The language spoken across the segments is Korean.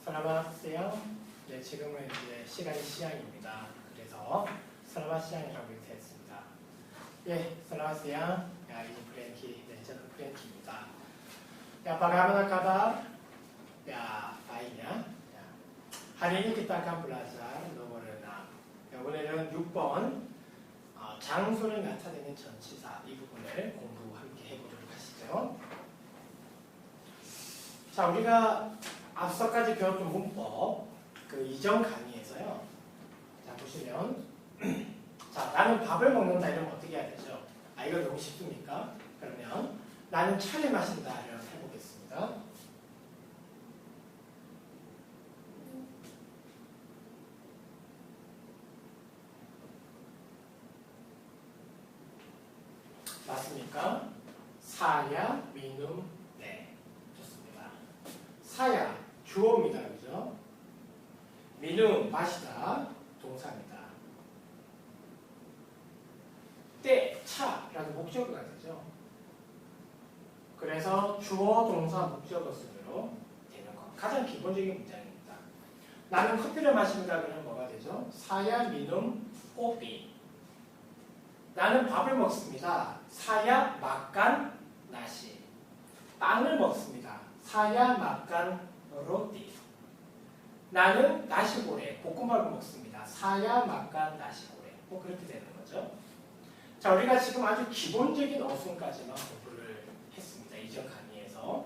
Selamat siang. 네, 지금은 이제 시간이 시향입니다. 그래서 Selamat siang이라고 이렇게 했습니다. 예, Selamat siang. Ya, ini Frankie. 네, 저는 프랭키입니다. Ya, bagaimana kabar? Ya, baiknya. Ya. Hari ini kita akan belajar nomor 6. 야, 오늘은 6번 장소를 나타내는 전치사 이 부분을 공부 함께 해보도록 하시죠. 자, 우리가 앞서까지 배웠던 문법 그 이전 강의에서요. 자, 보시면 자, 나는 밥을 먹는다 이러면 어떻게 해야 되죠? 아, 이거 너무 쉽습니까? 그러면 나는 차를 마신다 이렇게 해보겠습니다. 맞습니까? 사야, 민음, 네. 좋습니다. 사야, 주어입니다. 그죠? 민음, 마시다, 동사입니다. 때, 차라는 목적어가 되죠. 그래서 주어, 동사, 목적어 순으로 되는 것. 가장 기본적인 문장입니다. 나는 커피를 마십니다. 그러면 뭐가 되죠? 사야, 민음, 꼬비. 나는 밥을 먹습니다. 사야 마간 나시. 빵을 먹습니다. 사야 마간 로티. 나는 나시고래, 볶음밥을 먹습니다. 사야 마간 나시고래. 뭐 그렇게 되는 거죠. 자, 우리가 지금 아주 기본적인 어순까지만 공부를 했습니다. 이전 강의에서.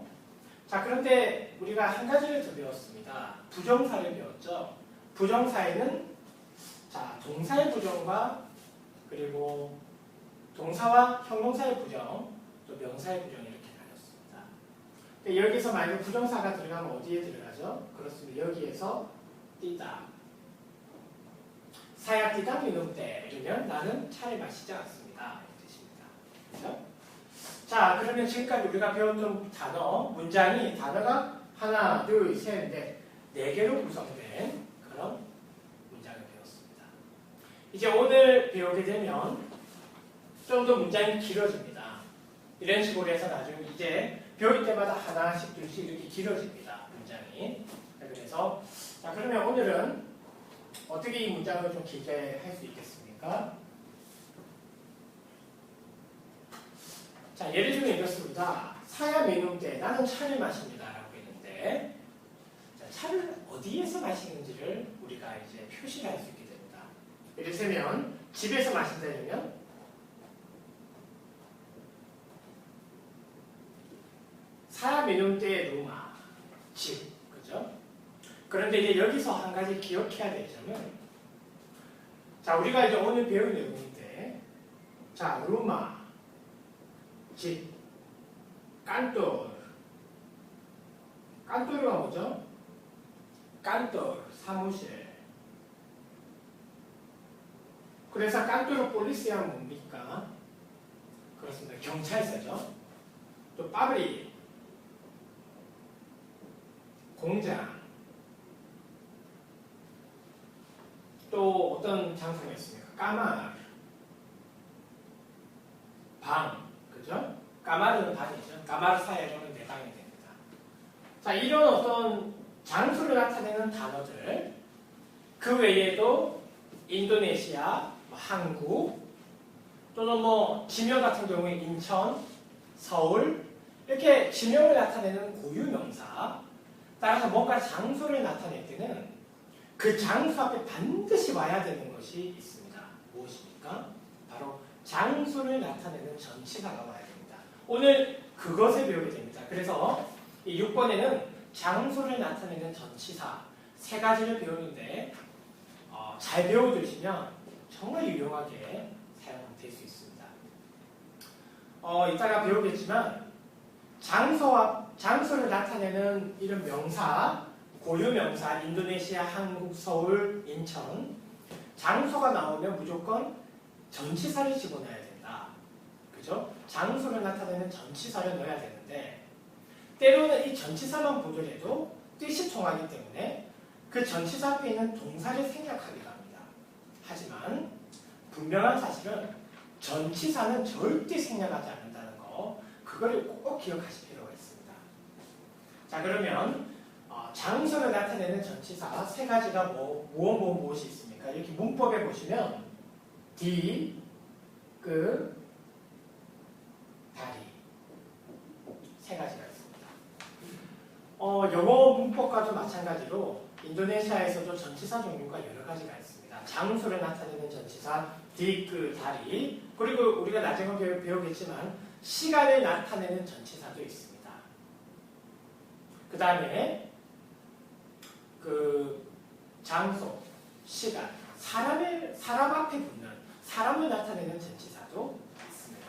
자, 그런데 우리가 한 가지를 더 배웠습니다. 부정사를 배웠죠. 부정사에는 자, 동사의 부정과 그리고 동사와 형용사의 부정, 또 명사의 부정 이렇게 나눴습니다. 여기서 만약 부정사가 들어가면 어디에 들어가죠? 그렇습니다. 여기에서 뛰다. 사야 뛰다 미는 때 이러면 나는 차를 마시지 않습니다. 이런 뜻입니다. 그렇죠? 자, 그러면 지금까지 우리가 배웠던 단어, 문장이 단어가 하나, 둘, 셋, 넷, 4개로 구성된 그런 문장을 배웠습니다. 이제 오늘 배우게 되면 좀 더 문장이 길어집니다. 이런 식으로 해서 나중에 이제 배울 때마다 하나씩 둘씩 이렇게 길어집니다. 문장이. 그래서 자, 그러면 오늘은 어떻게 이 문장을 좀 길게 할 수 있겠습니까? 자, 예를 들면 이렇습니다. 사야 메뉴 때 나는 차를 마십니다. 라고 했는데 자, 차를 어디에서 마시는지를 우리가 이제 표시를 할 수 있게 됩니다. 예를 들면 집에서 마신다면 사야 메뉴 때 루마 집, 그죠? 그런데 이제 여기서 한 가지 기억해야 될 점은 자, 우리가 이제 오늘 배운 내용인데 자, 루마 집, 깐돌 깐돌가 뭐죠? 깐돌 사무실. 그래서 깐돌 폴리스야 뭡니까? 그렇습니다. 경찰서죠. 또 파브리 공장. 또 어떤 장소가 있습니까? 까마르 방, 그죠? 까마르는 방이죠. 까마르 사이로는 내 방이 됩니다. 자, 이런 어떤 장소를 나타내는 단어들 그 외에도 인도네시아, 한국 또는 뭐 지명 같은 경우에 인천, 서울 이렇게 지명을 나타내는 고유명사 따라서 뭔가 장소를 나타낼 때는 그 장소 앞에 반드시 와야 되는 것이 있습니다. 무엇입니까? 바로 장소를 나타내는 전치사가 와야 됩니다. 오늘 그것을 배우게 됩니다. 그래서 이 6번에는 장소를 나타내는 전치사 3가지를 배우는데 잘 배워두시면 정말 유용하게 사용될 수 있습니다. 이따가 배우겠지만 장소를 나타내는 이런 명사 고유명사, 인도네시아, 한국, 서울, 인천 장소가 나오면 무조건 전치사를 집어넣어야 된다. 그죠? 장소를 나타내는 전치사를 넣어야 되는데 때로는 이 전치사만 보더라도 뜻이 통하기 때문에 그 전치사 앞에 있는 동사를 생략하기도 합니다. 하지만 분명한 사실은 전치사는 절대 생략하지 않는다는 거 그거를 꼭 기억하실 필요가 있습니다. 자, 그러면 장소를 나타내는 전치사 세 가지가 무엇이 있습니까? 이렇게 문법에 보시면 D, 그, 다리 세 가지가 있습니다. 영어 문법과도 마찬가지로 인도네시아에서도 전치사 종류가 여러 가지가 있습니다. 장소를 나타내는 전치사 D, 그, 다리 그리고 우리가 나중에 배우겠지만 시간을 나타내는 전치사도 있습니다. 그 다음에 그 장소, 시간, 사람 앞에 붙는 사람을 나타내는 전치사도 있습니다.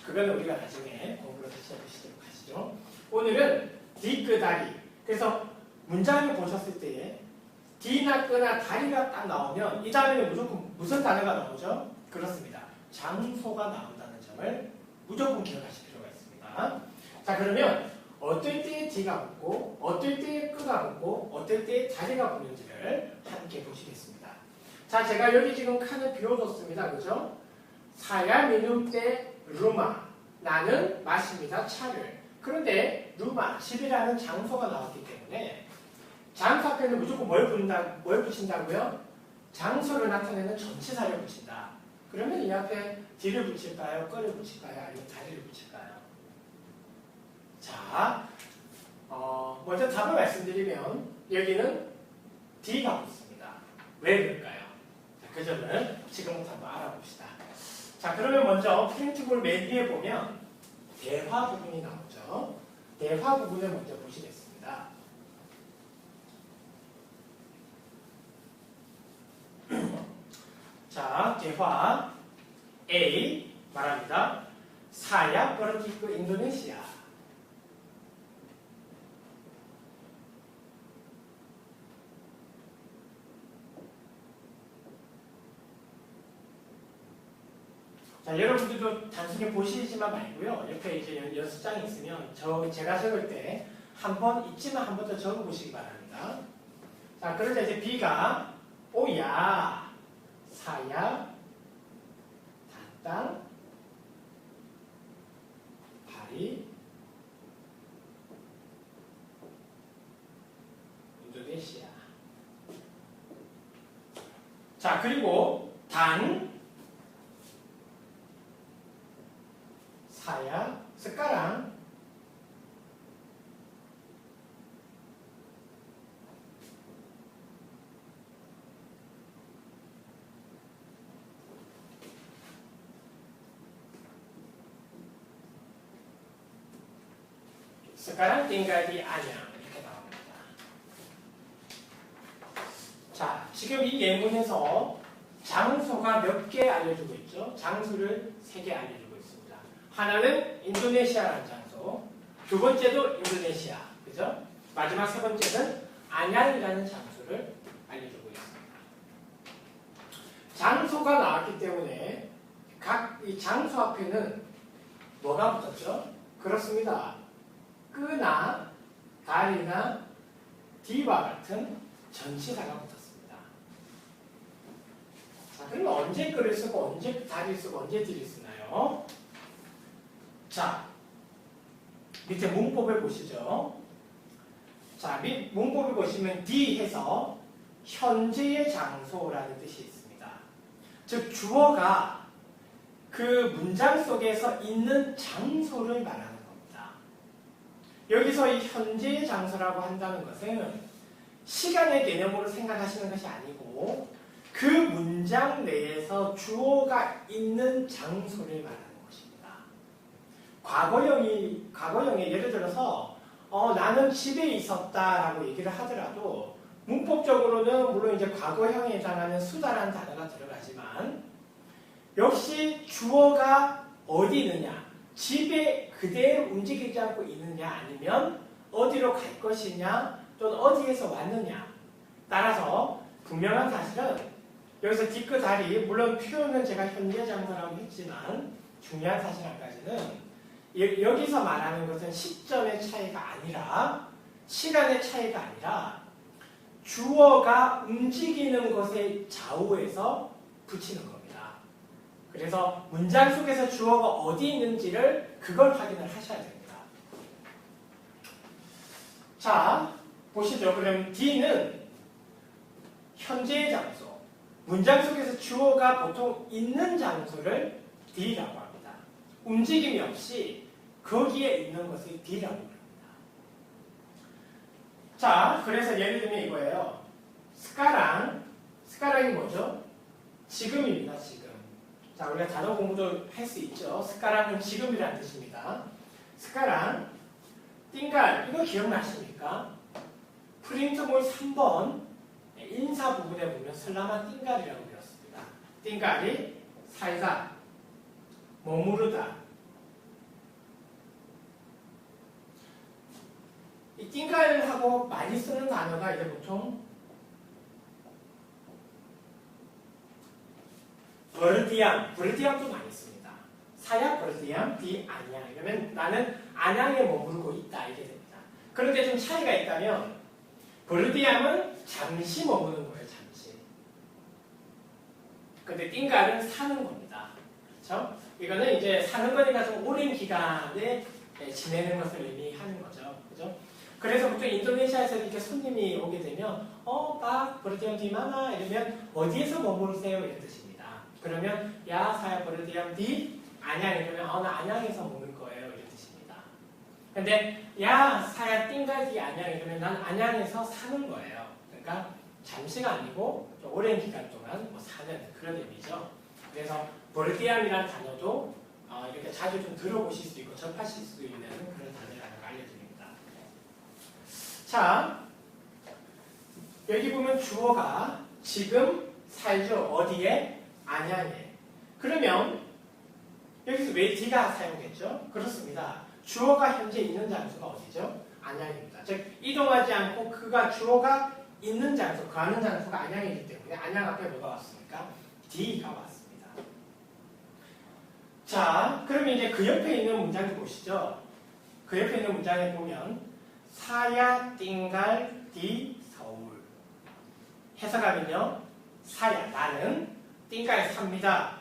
그거는 우리가 나중에 공부를 다시 해보시도록 하시죠. 오늘은 D, 그, 다리. 그래서 문장을 보셨을 때에 D나 끄나 다리가 딱 나오면 이 다음에는 무조건 무슨 단어가 나오죠? 그렇습니다. 장소가 나온다는 점을 무조건 기억하실 필요가 있습니다. 자, 그러면 어떨 때에 D가 붙고 어떨 때에 끄가 붙고 어떨 때에 다리가 붙는지를 함께 보시겠습니다. 자, 제가 여기 지금 칸을 비워뒀습니다. 그죠? 사야 미눔 때 루마. 나는 마십니다. 차를. 그런데 루마, 집이라는 장소가 나왔기 때문에 장소 앞에는 무조건 뭘 붙인다고요? 장소를 나타내는 전치사를 붙인다. 그러면 이 앞에 D를 붙일까요? 끄를 붙일까요? 아니면 다리를 붙일까요? 자, 먼저 답을 말씀드리면 여기는 D가 붙습니다. 왜 그럴까요? 자, 그 점을 지금부터 한번 알아봅시다. 자, 그러면 먼저 프린트볼 맨 위에 보면 대화 부분이 나오죠. 대화 부분을 먼저 보시겠습니다. 자, 대화 A 말합니다. Saya pergi ke Indonesia. 자, 여러분들도 단순히 보시지만 말고요. 옆에 이제 연습장이 있으면 제가 적을 때 한 번 있지만 한 번 더 적어보시기 바랍니다. 자, 그러자 이제 B가 오야, 사야, 다땅, 다리, 인도네시아. 자, 그리고 단, 사야, sekarang, sekarang tinggal di Anyang. 이렇게 나옵니다. 자, 지금 이 예문에서 장소가 몇 개 알려주고 있죠? 장소를 3개 알려주고 있습니다. 하나는 인도네시아라는 장소, 두 번째도 인도네시아, 그죠? 마지막 세 번째는 안양이라는 장소를 알려주고 있습니다. 장소가 나왔기 때문에 각 이 장소 앞에는 뭐가 붙었죠? 그렇습니다. 끄나 다리나 D와 같은 전치사가 붙었습니다. 자, 그러면 언제 끄를 쓰고 언제 다리를 쓰고 언제 D를 쓰나요? 자, 밑에 문법을 보시죠. 자, 문법을 보시면 D 해서 현재의 장소라는 뜻이 있습니다. 즉, 주어가 그 문장 속에서 있는 장소를 말하는 겁니다. 여기서 이 현재의 장소라고 한다는 것은 시간의 개념으로 생각하시는 것이 아니고 그 문장 내에서 주어가 있는 장소를 말하는 것입니다. 과거형에 예를 들어서 나는 집에 있었다라고 얘기를 하더라도 문법적으로는 물론 이제 과거형에 해당하는 수다라는 단어가 들어가지만 역시 주어가 어디 있느냐, 집에 그대로 움직이지 않고 있느냐 아니면 어디로 갈 것이냐 또는 어디에서 왔느냐 따라서 분명한 사실은 여기서 뒷그 다리 물론 표현은 제가 현재 장소라고 했지만 중요한 사실 한 가지는 여기서 말하는 것은 시점의 차이가 아니라 시간의 차이가 아니라 주어가 움직이는 것의 좌우에서 붙이는 겁니다. 그래서 문장 속에서 주어가 어디 있는지를 그걸 확인을 하셔야 됩니다. 자, 보시죠. 그럼 D는 현재의 장소. 문장 속에서 주어가 보통 있는 장소를 D라고 합니다. 움직임이 없이 거기에 있는 것을 D라고 합니다. 자, 그래서 예를 들면 이거예요. 스카랑이 뭐죠? 지금입니다. 지금. 자, 우리가 단어 공부도 할 수 있죠. 스카랑은 지금이라는 뜻입니다. 스카랑, 띵갈, 이거 기억나십니까? 프린트몰 3번 인사 부분에 보면 슬라마 띵갈이라고 배웠습니다. 띵갈이 살다, 머무르다. 이 띵갈하고 많이 쓰는 단어가 이제 보통 버르디암도 많이 씁니다. 사야 버르디암, 디 안양. 이러면 나는 안양에 머무르고 있다 이게 됩니다. 그런데 좀 차이가 있다면 버르디암은 잠시 머무는 거예요. 잠시. 근데 띵갈은 사는 겁니다. 그렇죠? 이거는 이제 사는 거니까 좀 오랜 기간에 지내는 것을 의미하는 거죠. 그죠? 그래서 보통 인도네시아에서 이렇게 손님이 오게 되면 박 버르디암 디마나 이러면 어디에서 머무르세요? 이런 뜻입니다. 그러면 야 사야 버르디암 디 안양 이러면 나 안양에서 머물 거예요. 이런 뜻입니다. 근데 야 사야 띵가디 안양 이러면 난 안양에서 사는 거예요. 그러니까 잠시가 아니고 좀 오랜 기간 동안 사는 그런 의미죠. 그래서 버르디암이라는 단어도 이렇게 자주 좀 들어보실 수 있고 접하실 수 있는 그런 단어라는 걸 알려드립니다. 자, 여기 보면 주어가 지금 살죠. 어디에? 안양에. 그러면 여기서 왜 D가 사용됐죠? 그렇습니다. 주어가 현재 있는 장소가 어디죠? 안양입니다. 즉 이동하지 않고 그가 주어가 있는 장소, 가는 장소가 안양이기 때문에 안양 앞에 뭐가 왔습니까? D가 왔습니다. 자, 그러면 이제 그 옆에 있는 문장도 보시죠. 그 옆에 있는 문장에 보면 사야 띵갈 디 서울. 해석하면요. 사야 나는 띵갈 삽니다.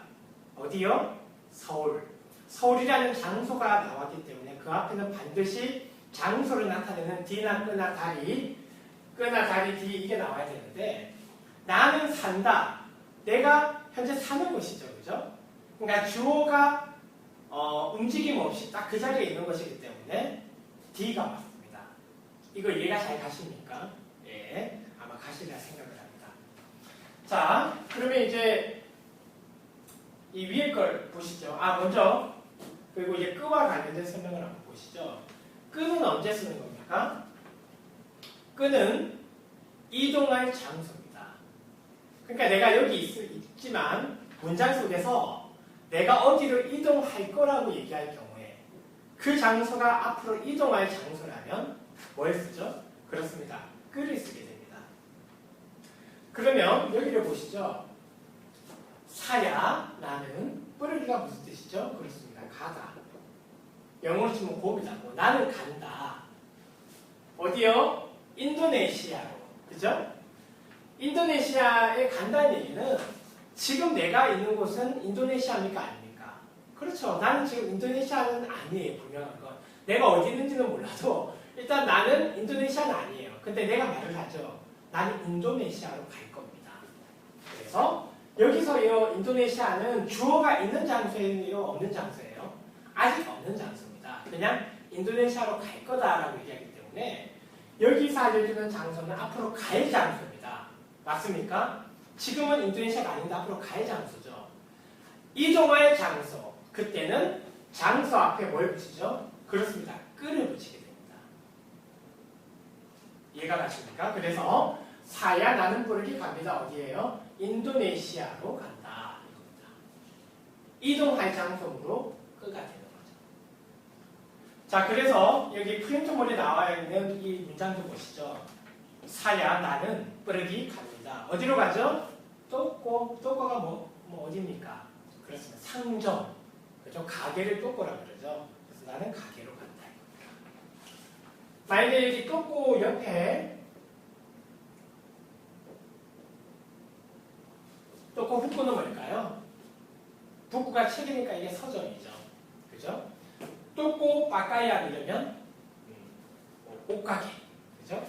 어디요? 서울. 서울이라는 장소가 나왔기 때문에 그 앞에는 반드시 장소를 나타내는 D나 끄나 다리, D 이게 나와야 되는데 나는 산다. 내가 현재 사는 곳이죠. 그죠? 그러니까 주어가 움직임 없이 딱 그 자리에 있는 것이기 때문에 D가 왔습니다. 이거 이해가 잘 가십니까? 예, 아마 가시리라 생각을 합니다. 자, 그러면 이제 이 위에 걸 보시죠. 먼저 그리고 이제 끄와 관련된 설명을 한번 보시죠. 끄는 언제 쓰는 겁니까? 끄는 이동할 장소입니다. 그러니까 내가 여기 있지만 문장 속에서 내가 어디로 이동할 거라고 얘기할 경우에 그 장소가 앞으로 이동할 장소라면 뭘 쓰죠? 그렇습니다. 끄를 쓰게 됩니다. 그러면 여기를 보시죠. 사야, 나는, 뿌리가 무슨 뜻이죠? 그렇습니다. 가다. 영어로 치면 고비다. 나는 간다. 어디요? 인도네시아로. 그죠? 인도네시아에 간다는 얘기는 지금 내가 있는 곳은 인도네시아입니까? 아닙니까? 그렇죠. 나는 지금 인도네시아는 아니에요. 분명한 건. 내가 어디 있는지는 몰라도 일단 나는 인도네시아는 아니에요. 근데 내가 말을 하죠. 나는 인도네시아로 갈 겁니다. 그래서 여기서 이 인도네시아는 주어가 있는 장소예요? 없는 장소예요? 아직 없는 장소입니다. 그냥 인도네시아로 갈 거다라고 얘기하기 때문에 여기서 알려주는 장소는 앞으로 갈 장소입니다. 맞습니까? 지금은 인도네시아가 아닌데 앞으로 갈 장소죠. 이동할 장소. 그때는 장소 앞에 뭘 붙이죠? 그렇습니다. 끄를 붙이게 됩니다. 이해가 가십니까? 그래서 사야 나는 뿌르기 갑니다. 어디예요? 인도네시아로 간다. 이겁니다. 이동할 장소로 끄가 되는 거죠. 자, 그래서 여기 프린트몰에 나와 있는 이 문장도 보시죠. 사야 나는 뿌르기 갑니다. 어디로 가죠? 또꼬가 뭐 어디입니까? 그렇습니다. 상점. 그죠? 가게를 또꼬라고 그러죠. 그래서 나는 가게로 간다. 만약에 여기 또꼬 옆에 또꼬 북구는 뭘까요? 북구가 책이니까 이게 서점이죠. 그죠? 또꼬 빠까야 이러면 옷가게. 그죠?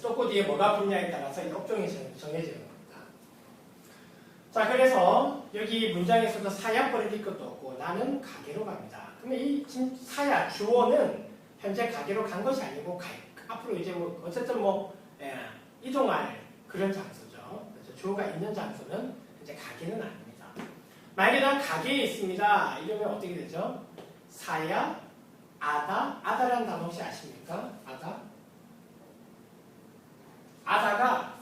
또그 뒤에 뭐가 붙냐에 따라서 이 업종이 정해지는 겁니다. 자, 그래서 여기 문장에서도 사야 버릴 것도 없고 나는 가게로 갑니다. 그러면 이 사야 주어는 현재 가게로 간 것이 아니고 앞으로 이제 뭐 어쨌든 뭐 이동할 그런 장소죠. 그래서 주어가 있는 장소는 이제 가게는 아닙니다. 만약에 난 가게에 있습니다. 이러면 어떻게 되죠? 사야 아다라는 단어 혹시 아십니까? 아다가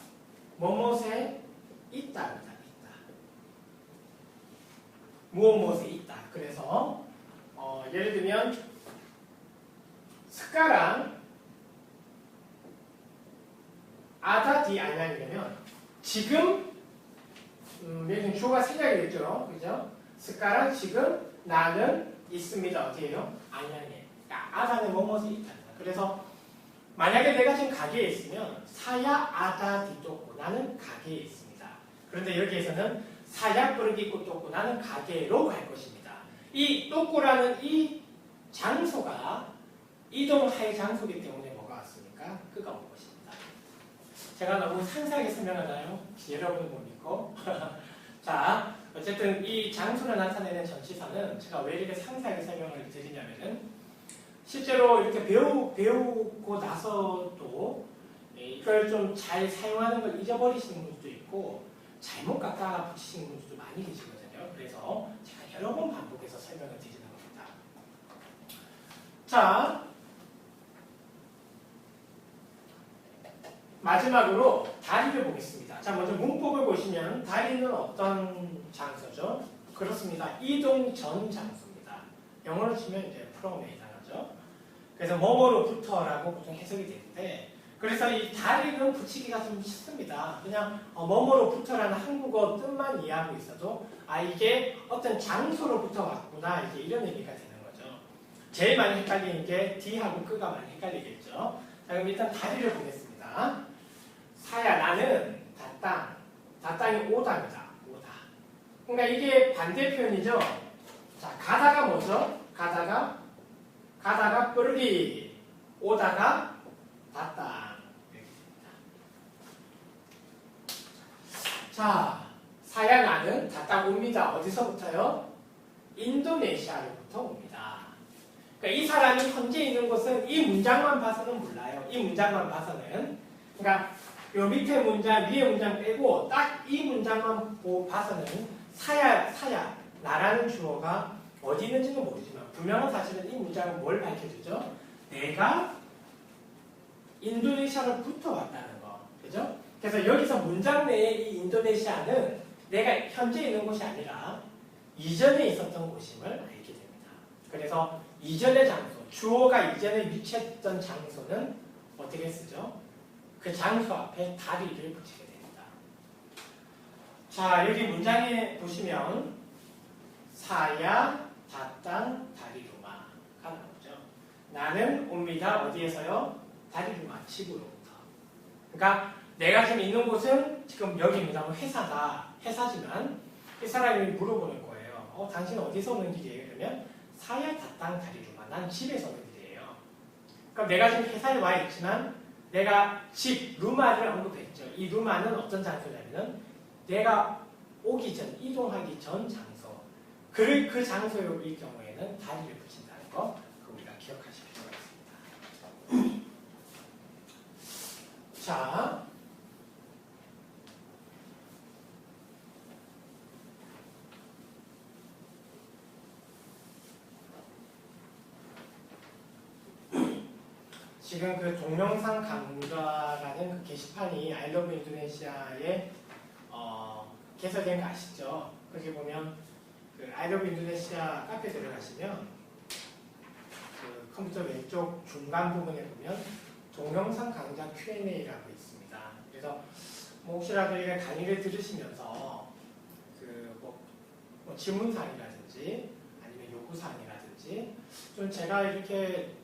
뭐뭇에 있다입니다. 있다. 무엇에 있다. 그래서 예를 들면 숟가락 아다 디 안양이라면 지금 예를 들면 주어가 생략이겠죠. 그죠? 숟가락 지금 나는 있습니다. 어디에요? 안양에. 그러니까 아다는 뭐뭇에 있다. 그래서 만약에 내가 지금 가게에 있으면 사야 아다 디또고 나는 가게에 있습니다. 그런데 여기에서는 사야 뿌르기 꼬또고 나는 가게로 갈 것입니다. 이 또꾸라는 이 장소가 이동할 장소이기 때문에 뭐가 왔습니까? 그가 온 것입니다. 제가 너무 상세하게 설명하나요? 여러분은 못 믿고. 자, 어쨌든 이 장소를 나타내는 전치사는 제가 왜 이렇게 상세하게 설명을 드리냐면은 실제로 이렇게 배우고 나서도 이걸 좀 잘 사용하는 걸 잊어버리시는 분들도 있고 잘못 갖다 붙이시는 분들도 많이 계시거든요. 그래서 제가 여러 번 반복해서 설명을 드리는 겁니다. 자, 마지막으로 다리를 보겠습니다. 자, 먼저 문법을 보시면 다리는 어떤 장소죠? 그렇습니다. 이동 전 장소입니다. 영어로 치면 이제 프롬에 해당하죠. 그래서 뭐뭐로부터라고 보통 해석이 되는데 그래서 이 다리는 붙이기가 좀 쉽습니다. 그냥 뭐뭐로부터라는 한국어 뜻만 이해하고 있어도 이게 어떤 장소로부터 왔구나 이제 이런 얘기가 되는 거죠. 제일 많이 헷갈리는 게 D하고 끄가 많이 헷갈리겠죠. 자, 그럼 일단 다리를 보겠습니다. 사야 나는 다땅이 오다입니다. 오다. 그러니까 이게 반대 표현이죠. 자, 가다가 뭐죠? 가다가 뿌르기 오다가 다땅 이렇게 됩니다. 자, 사야 나는 다땅 옵니다. 어디서부터요? 인도네시아로부터 옵니다. 그러니까 이 사람이 현재 있는 곳은 이 문장만 봐서는 몰라요. 이 문장만 봐서는. 그러니까 요 밑에 문장, 위에 문장 빼고 딱 이 문장만 봐서는 사야, 나라는 주어가 어디 있는지는 모르지만 분명한 사실은 이 문장은 뭘 밝혀주죠? 내가 인도네시아로부터 왔다는 거. 그죠? 그래서 여기서 문장 내에 이 인도네시아는 내가 현재 있는 곳이 아니라 이전에 있었던 곳임을 알게 됩니다. 그래서 이전의 장소, 주어가 이전에 위치했던 장소는 어떻게 쓰죠? 그 장소 앞에 다리를 붙이게 됩니다. 자, 여기 문장에 보시면 사야, 다땅, 다리루마가 나오죠. 나는 옵니다. 어디에서요? 다리루마, 집으로부터. 그러니까 내가 지금 있는 곳은 지금 여기입니다. 뭐 회사지만 이 사람이 물어보는 거예요. 당신 어디서 오는 길이에요? 그러면 사야, 다땅, 다리루마. 난 집에서 오는 길이에요. 그럼 내가 지금 회사에 와 있지만 내가 집, 루마를 언급했죠. 이 루마는 어떤 장소냐면은 내가 오기 전, 이동하기 전 장소. 그 장소의 경우에는 다리를 붙인다는 거, 그거 우리가 기억하실 필요가 있습니다. 자, 지금 그 동영상 강좌라는 그 게시판이 I Love Indonesia에 개설된 거 아시죠? 거기 보면 그 I Love Indonesia 카페 들어가시면 그 컴퓨터 왼쪽 중간 부분에 보면 동영상 강좌 Q&A라고 있습니다. 그래서 뭐 혹시라도 이게 강의를 들으시면서 그 뭐 질문사항이라든지 아니면 요구사항이라든지 좀 제가 이렇게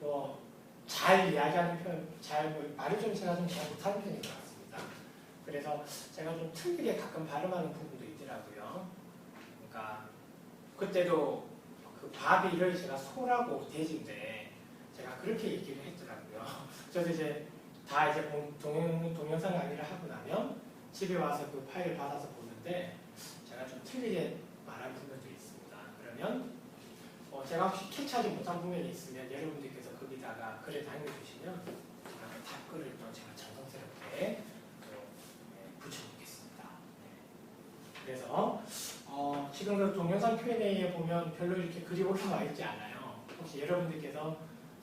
뭐 잘 이야기하는 편, 말을 좀 제가 좀 잘 못하는 편인 것 같습니다. 그래서 제가 좀 틀리게 가끔 발음하는 부분도 있더라고요. 그러니까 그때도 그 바비를 제가 소라고 돼지인데 제가 그렇게 얘기를 했더라고요. 저도 이제 다 이제 동영상 강의를 하고 나면 집에 와서 그 파일을 받아서 보는데 제가 좀 틀리게 말한 부분들이 있습니다. 그러면 제가 혹시 캐치하지 못한 부분이 있으면 여러분들께서 거기다가 글을 남겨주시면 제가 그 답글을 또 제가 정성스럽게 붙여놓겠습니다. 네. 그래서 지금 그 동영상 Q&A에 보면 별로 이렇게 글이 올라와 있지 않아요. 혹시 여러분들께서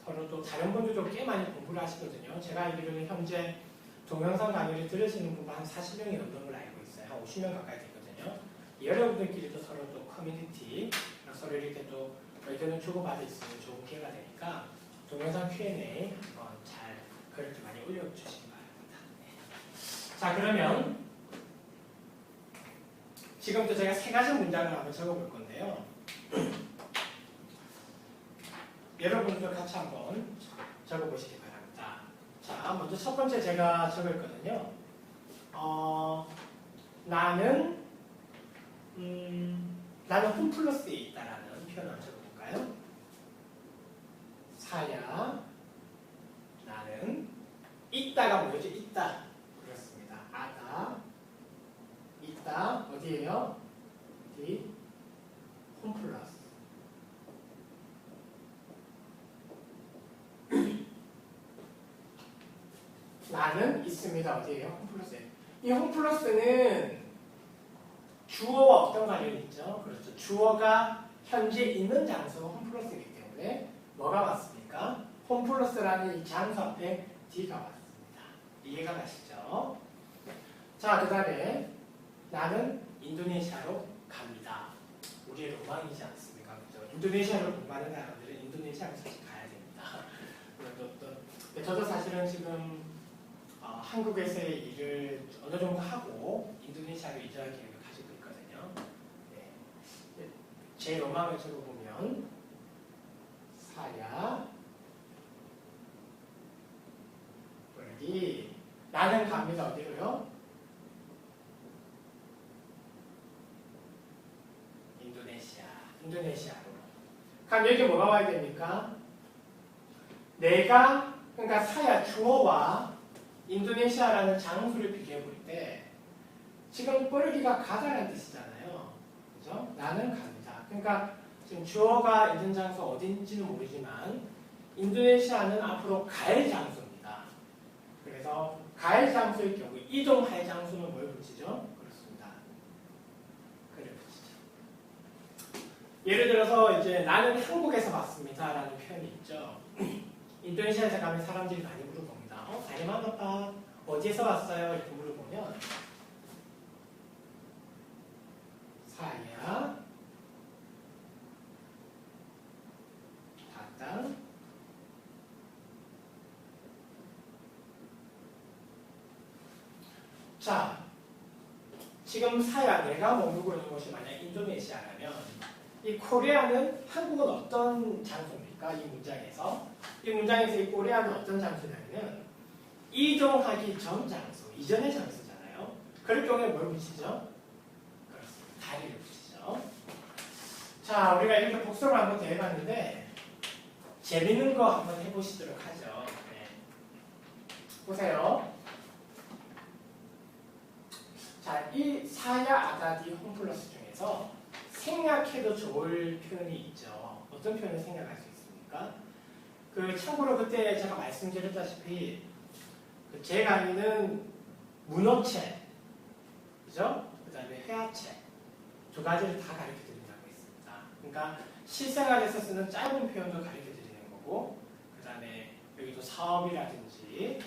서로 또 다른 분들도 꽤 많이 공부를 하시거든요. 제가 알기로는 현재 동영상 강의를 들으시는 분가 한 40명이 넘는 걸 알고 있어요. 한 50명 가까이 되거든요. 여러분들끼리도 서로 또 커뮤니티, 서로 이렇게 또 의견을 주고받을 수 있는 좋은 기회가 되니까 동영상 Q&A 한번 잘 글을 좀 많이 올려주시기 바랍니다. 네. 자, 그러면 지금부터 제가 3가지 문장을 한번 적어볼 건데요. 여러분도 같이 한번 적어보시기 바랍니다. 자, 먼저 첫 번째 제가 적을 거는요. 나는 홈플러스에 있다라는 표현을 한번 적어볼까요? 사야, 나는 있다가 뭐죠? 있다. 그렇습니다. 아다, 있다. 어디에요? 어디? 홈플러스. 나는 있습니다. 어디에요? 홈플러스에. 이 홈플러스는 주어와 어떤 관련이 있죠? 그렇죠. 주어가 현재 있는 장소가 홈플러스이기 때문에 뭐가 왔습니까? 홈플러스라는 이 장소 앞에 D가 왔습니다. 이해가 가시죠? 자, 그 다음에 나는 인도네시아로 갑니다. 우리의 로망이지 않습니까? 그렇죠? 인도네시아로 공부하는 사람들은 인도네시아로 사실 가야 됩니다. 저도 사실은 지금 한국에서의 일을 어느 정도 하고 인도네시아로 이주할 계획을 가지고 있거든요. 네. 제 로망을 적어보면 사야 여기 나는 갑니다. 어디로요? 인도네시아로. 그럼 여기 뭐가 와야 됩니까? 내가 그러니까 사야 주어와 인도네시아라는 장소를 비교해 볼 때 지금 뽀르기가 가다라는 뜻이잖아요. 그죠? 나는 갑니다. 그러니까 지금 주어가 있는 장소 어딘지는 모르지만 인도네시아는 앞으로 갈 장소입니다. 그래서 갈 장소의 경우 이동할 장소는 뭘 붙이죠? 그렇습니다. 그를 붙이죠. 예를 들어서 이제 나는 한국에서 왔습니다라는 표현이 있죠. 인도네시아에서 가면 사람들이 많이 물어봅니다. 많이 만났다. 어디에서 왔어요? 이렇게 물어보면 사야 다땅 자, 지금 사야 내가 머물고 있는 곳이 만약 인도네시아라면 이 코리아는 한국은 어떤 장소입니까? 이 문장에서 이 코리아는 어떤 장소냐면 이동하기 전 장소, 이전의 장소잖아요. 그럴 경우에 뭘 붙이죠? 그렇습니다. 다리를 붙이죠. 자, 우리가 이렇게 복습을 한번 대해봤는데 재밌는 거 한번 해보시도록 하죠. 네. 보세요. 자, 이 사야 아다디 홈플러스 중에서 생략해도 좋을 표현이 있죠. 어떤 표현을 생략할 수 있습니까? 참고로 그때 제가 말씀드렸다시피 제 강의는 문어체, 그죠? 그 다음에 회화체 두 가지를 다 가르쳐 드린다고 했습니다. 그러니까 실생활에서 쓰는 짧은 표현도 가르쳐 드리는 거고, 그 다음에 여기도 사업이라든지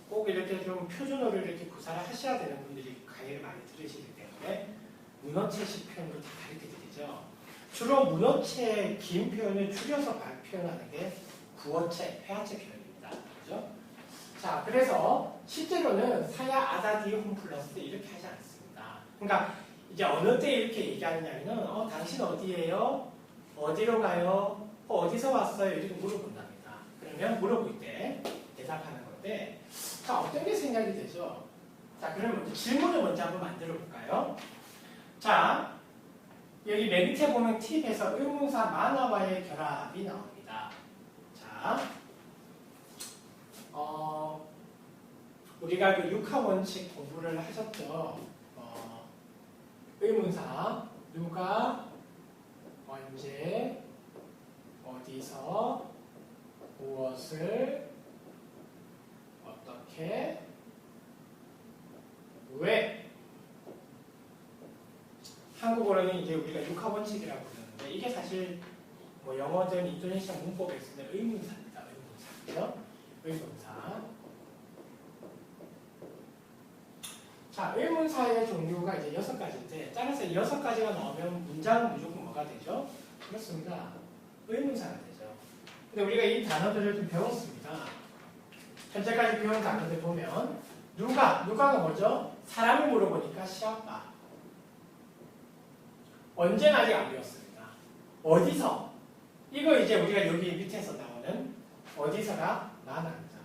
꼭 이렇게 좀 표준어를 이렇게 구사를 하셔야 되는 분들이 강의를 많이 들으시기 때문에 문어체식 표현도 다 가르쳐 드리죠. 주로 문어체 긴 표현을 줄여서 표현하는 게 구어체, 회화체 표현입니다. 그죠? 자, 그래서 실제로는 사야 아다디 홈플러스 이렇게 하지 않습니다. 그러니까 이제 어느 때 이렇게 얘기하느냐면 당신 어디예요? 어디로 가요? 어디서 왔어요? 이렇게 물어본답니다. 그러면 물어볼 때 대답하는 건데 자, 어떤 게 생각이 되죠? 자, 그러면 질문을 먼저 한번 만들어 볼까요? 자, 여기 맨 밑에 보면 팁에서 의문사 만화와의 결합이 나옵니다. 자, 우리가 그 육하 원칙 공부를 하셨죠. 의문사 누가 언제 어디서 무엇을 어떻게 왜 한국어로는 이제 우리가 육하 원칙이라고 부르는데 이게 사실 뭐 영어든 인도네시아 문법에 쓰는 의문사입니다. 의문사. 의문사. 자, 의문사의 종류가 이제 6가지인데 따라서 6가지가 나오면 문장은 무조건 뭐가 되죠? 그렇습니다. 의문사가 되죠. 근데 우리가 이 단어들을 좀 배웠습니다. 현재까지 배운 단어들 보면 누가가 뭐죠? 사람을 물어보니까 시아빠. 언제는 아직 안 배웠습니다. 어디서? 이거 이제 우리가 여기 밑에서 나오는 어디서가 많아입니다.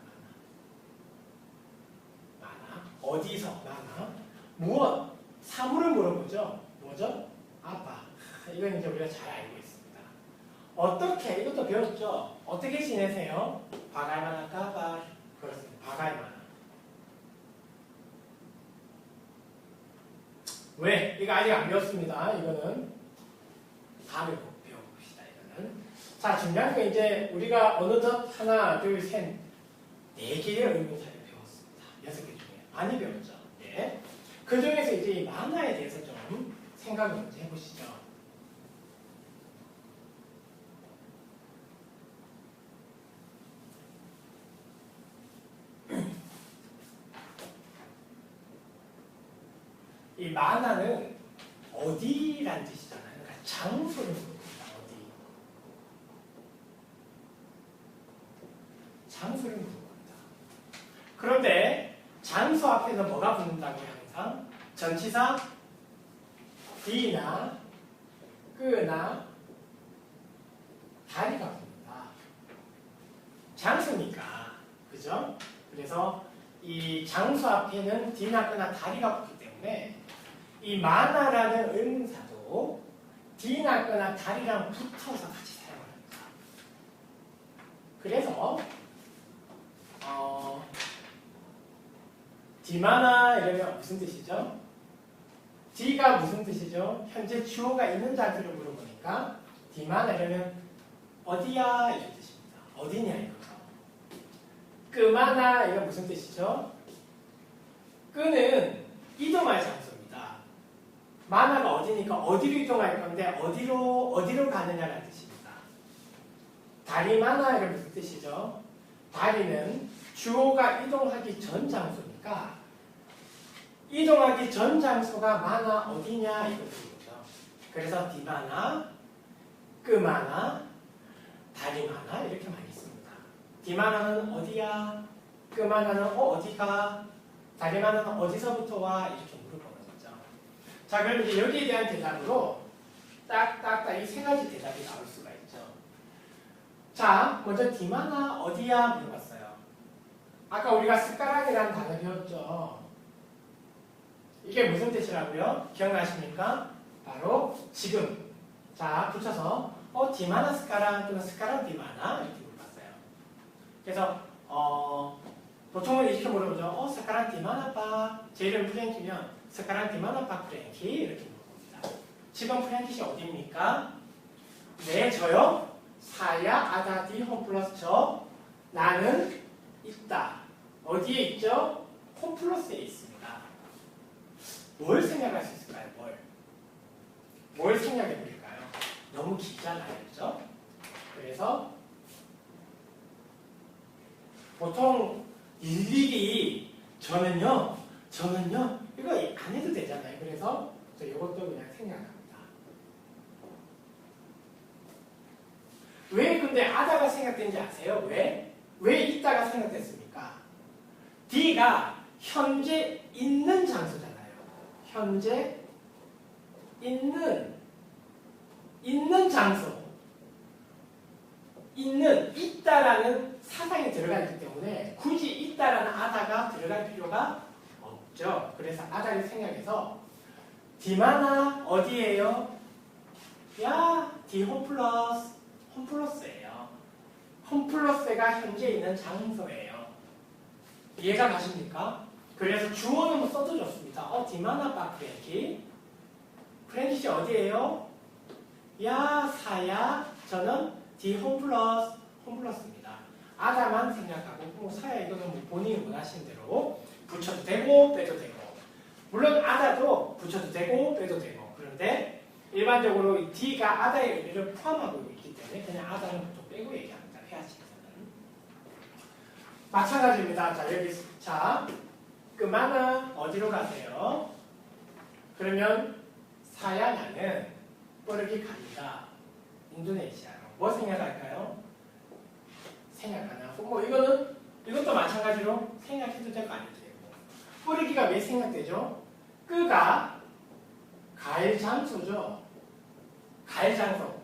많아. 어디서? 많아. 무엇? 사물을 물어보죠. 뭐죠? 아빠. 이건 이제 우리가 잘 알고 있습니다. 어떻게? 이것도 배웠죠. 어떻게 지내세요? 바가이마나 까바. 그렇습니다. 바가이마나. 왜? 이거 아직 안 배웠습니다. 이거는 다음에 배워봅시다. 이거는. 자, 중요한 게 이제 우리가 어느덧 하나, 둘, 셋, 4개의 의문사를 배웠습니다. 6개 중에. 많이 배웠죠. 예. 그 중에서 이제 이 만화에 대해서 좀 생각을 먼저 해보시죠. 이 만화는 어디란 뜻이잖아요. 그러니까 장소를 묻습니다. 어디. 장소를 묻는 겁니다. 그런데 장소 앞에서 뭐가 붙는다고요? 항상 전치사 D나 끄나 다리가 붙는다. 장소니까. 그죠? 그래서 이 장소 앞에는 D나 끄나 다리가 붙기 때문에 이 만화라는 의문사도 D나 끄나 다리랑 붙어서 같이 사용합니다. 그래서 D만화 이러면 무슨 뜻이죠? D가 무슨 뜻이죠? 현재 주어가 있는 장소를 물어보니까 D만화 이러면 어디야? 이런 뜻입니다. 어디냐 이거죠. 끄만화 이건 무슨 뜻이죠? 끄는 이동할 장소입니다. 만화가 어디니까 어디로 이동할 건데 어디로 가느냐라는 뜻입니다. 다리만화 이건 무슨 뜻이죠? 다리는 주어가 이동하기 전 장소니까 이동하기 전 장소가 만화 어디냐 이거 뜻이죠. 그래서 디만화, 끄만화, 다리만화 이렇게 많이 씁니다. 디만화는 어디야? 끄만화는 어디가? 다리만화는 어디서부터 와? 이렇게 물어보는 거죠. 자, 그럼 이제 여기에 대한 대답으로 딱딱딱 이 3가지 대답이 나올 수가 있죠. 자, 먼저 디만화 어디야? 물어봤어요. 아까 우리가 숟가락이라는 단어 배웠죠. 이게 무슨 뜻이라고요? 기억나십니까? 바로 지금. 자, 붙여서 디마나 숟가락 또는 숟가락 디마나 이렇게 물어봤어요. 그래서 보통은 이렇게 물어보죠. 숟가락 디마나 빠. 제 이름 프랭키면 숟가락 디마나 빠 프랭키 이렇게 물어봅니다. 지금 프랭키시 어디입니까? 네, 저요. 사야 아다 디 홈 플러스 저. 나는 있다. 어디에 있죠? 홈 플러스에 있습니다. 뭘 생각할 수 있을까요? 뭘 생각해 볼까요? 너무 길잖아요. 그죠? 그래서 보통 일일이 저는요 이거 안 해도 되잖아요. 그래서 저 이것도 그냥 생각합니다. 왜 근데 아다가 생각된지 아세요? 왜 있다가 생각됐습니까? D가 현재 있는 장소잖아요. 현재 있는 장소, 있다라는 사상이 들어가 있기 때문에 굳이 있다라는 아다가 들어갈 필요가 없죠. 그래서 아다를 생각해서 디마나 어디예요? 야, 디 홈플러스예요. 홈플러스가 현재 있는 장소예요. 이해가 가십니까? 그래서 주어는 뭐 써도 좋습니다. 디마나 바 프랭키. 프랭키 씨 어디예요? 야, 사야. 저는 디 홈플러스입니다. 아다만 생략하고 뭐 사야 이거는 뭐 본인이 원하시는 대로 붙여도 되고 빼도 되고. 물론 아다도 붙여도 되고 빼도 되고. 그런데 일반적으로 이 D가 아다의 의미를 포함하고 있기 때문에 그냥 아다는 보통 빼고 얘기합니다. 회화식에서는. 마찬가지입니다. 자, 여기 자, 그만아 어디로 가세요? 그러면 사야 나는 빠르게 갑니다. 인도네시아로. 뭐 생략할까요? 생략 안 하고 뭐 이것도 마찬가지로 생략해도 되고 안 해도 되고. 빠르기가 왜 생략되죠? 끄가 갈 장소죠. 갈 장소.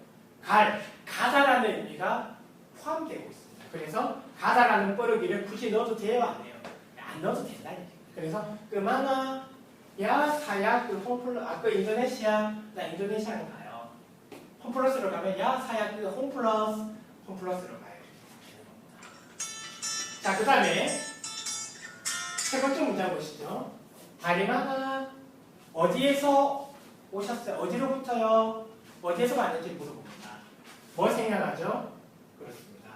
가다라는 의미가 포함되고 있습니다. 그래서 가다라는 빠르기를 굳이 넣어도 돼요, 안 해요? 안 넣어도 된다. 그래서 그만아 야 사야 그 인도네시아 나 인도네시아로 가요. 홈플러스로 가면 야 사야 홈플러스로 가요. 자, 그 다음에 세 번째 문장 보시죠. 다리마나 어디에서 오셨어요? 어디로부터요? 어디에서 왔는지 물어봅니다. 뭐 생각하죠? 그렇습니다.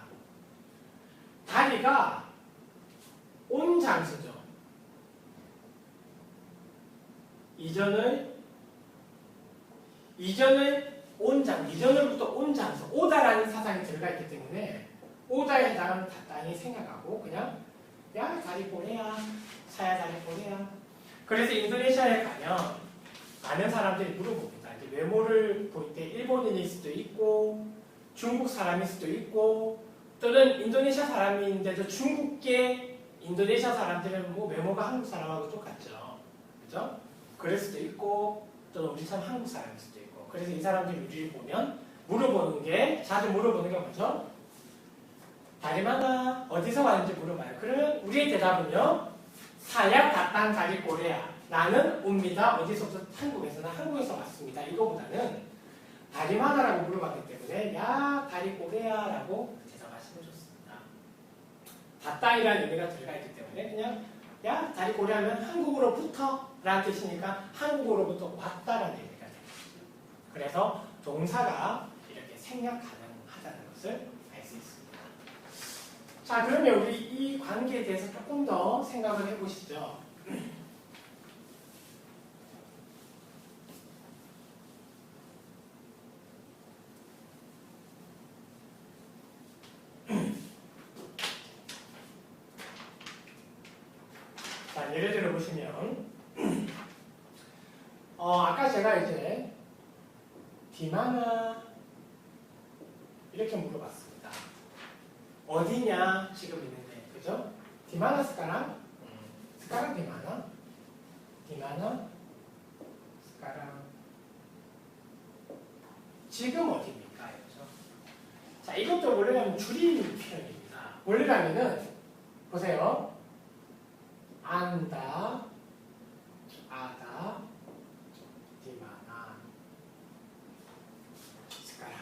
다리가 온 장소죠. 이전으로부터 온 장소, 오다라는 사상이 들어가 있기 때문에 오다에 해당하는 다땅이 생각하고 그냥 야 다리 보내야 사야 다리 보내야. 그래서 인도네시아에 가면 많은 사람들이 물어봅니다. 이제 외모를 볼 때 일본인일 수도 있고 중국 사람일 수도 있고 또는 인도네시아 사람인데도 중국계 인도네시아 사람들은 뭐 외모가 한국 사람하고 똑같죠. 그죠? 그럴 수도 있고 또는 우리처럼 한국 사람일 수도 있고. 그래서 이 사람들이 우리를 보면 자주 물어보는 게 뭐죠? 다리마나 어디서 왔는지 물어봐요. 그러면 우리의 대답은요. 사야 다땅 다리 꼬레야. 나는 옵니다. 어디서부터? 한국에서. 한국에서 왔습니다. 이거보다는 다리마나라고 물어봤기 때문에 야 다리 꼬레야 라고 대답하시면 좋습니다. 다땅이라는 의미가 들어가 있기 때문에 그냥 야 다리 꼬레하면 한국으로부터 라는 뜻이니까 한국으로부터 왔다라는 의미가 됩니다. 그래서 동사가 이렇게 생략 가능하다는 것을 알 수 있습니다. 자, 그러면 우리 이 관계에 대해서 조금 더 생각을 해보시죠. 자, 예를 들어 보시면 아까 제가 이제 디마나 이렇게 물어봤습니다. 어디냐 지금 있는데, 그죠? 디마나 스카랑 디마나 스카랑 지금 어디입니까? 그죠? 자, 이것도 원래는 줄이는 표현입니다. 원래라면은 보세요. 안다, 아다, 디마나, 스카랑.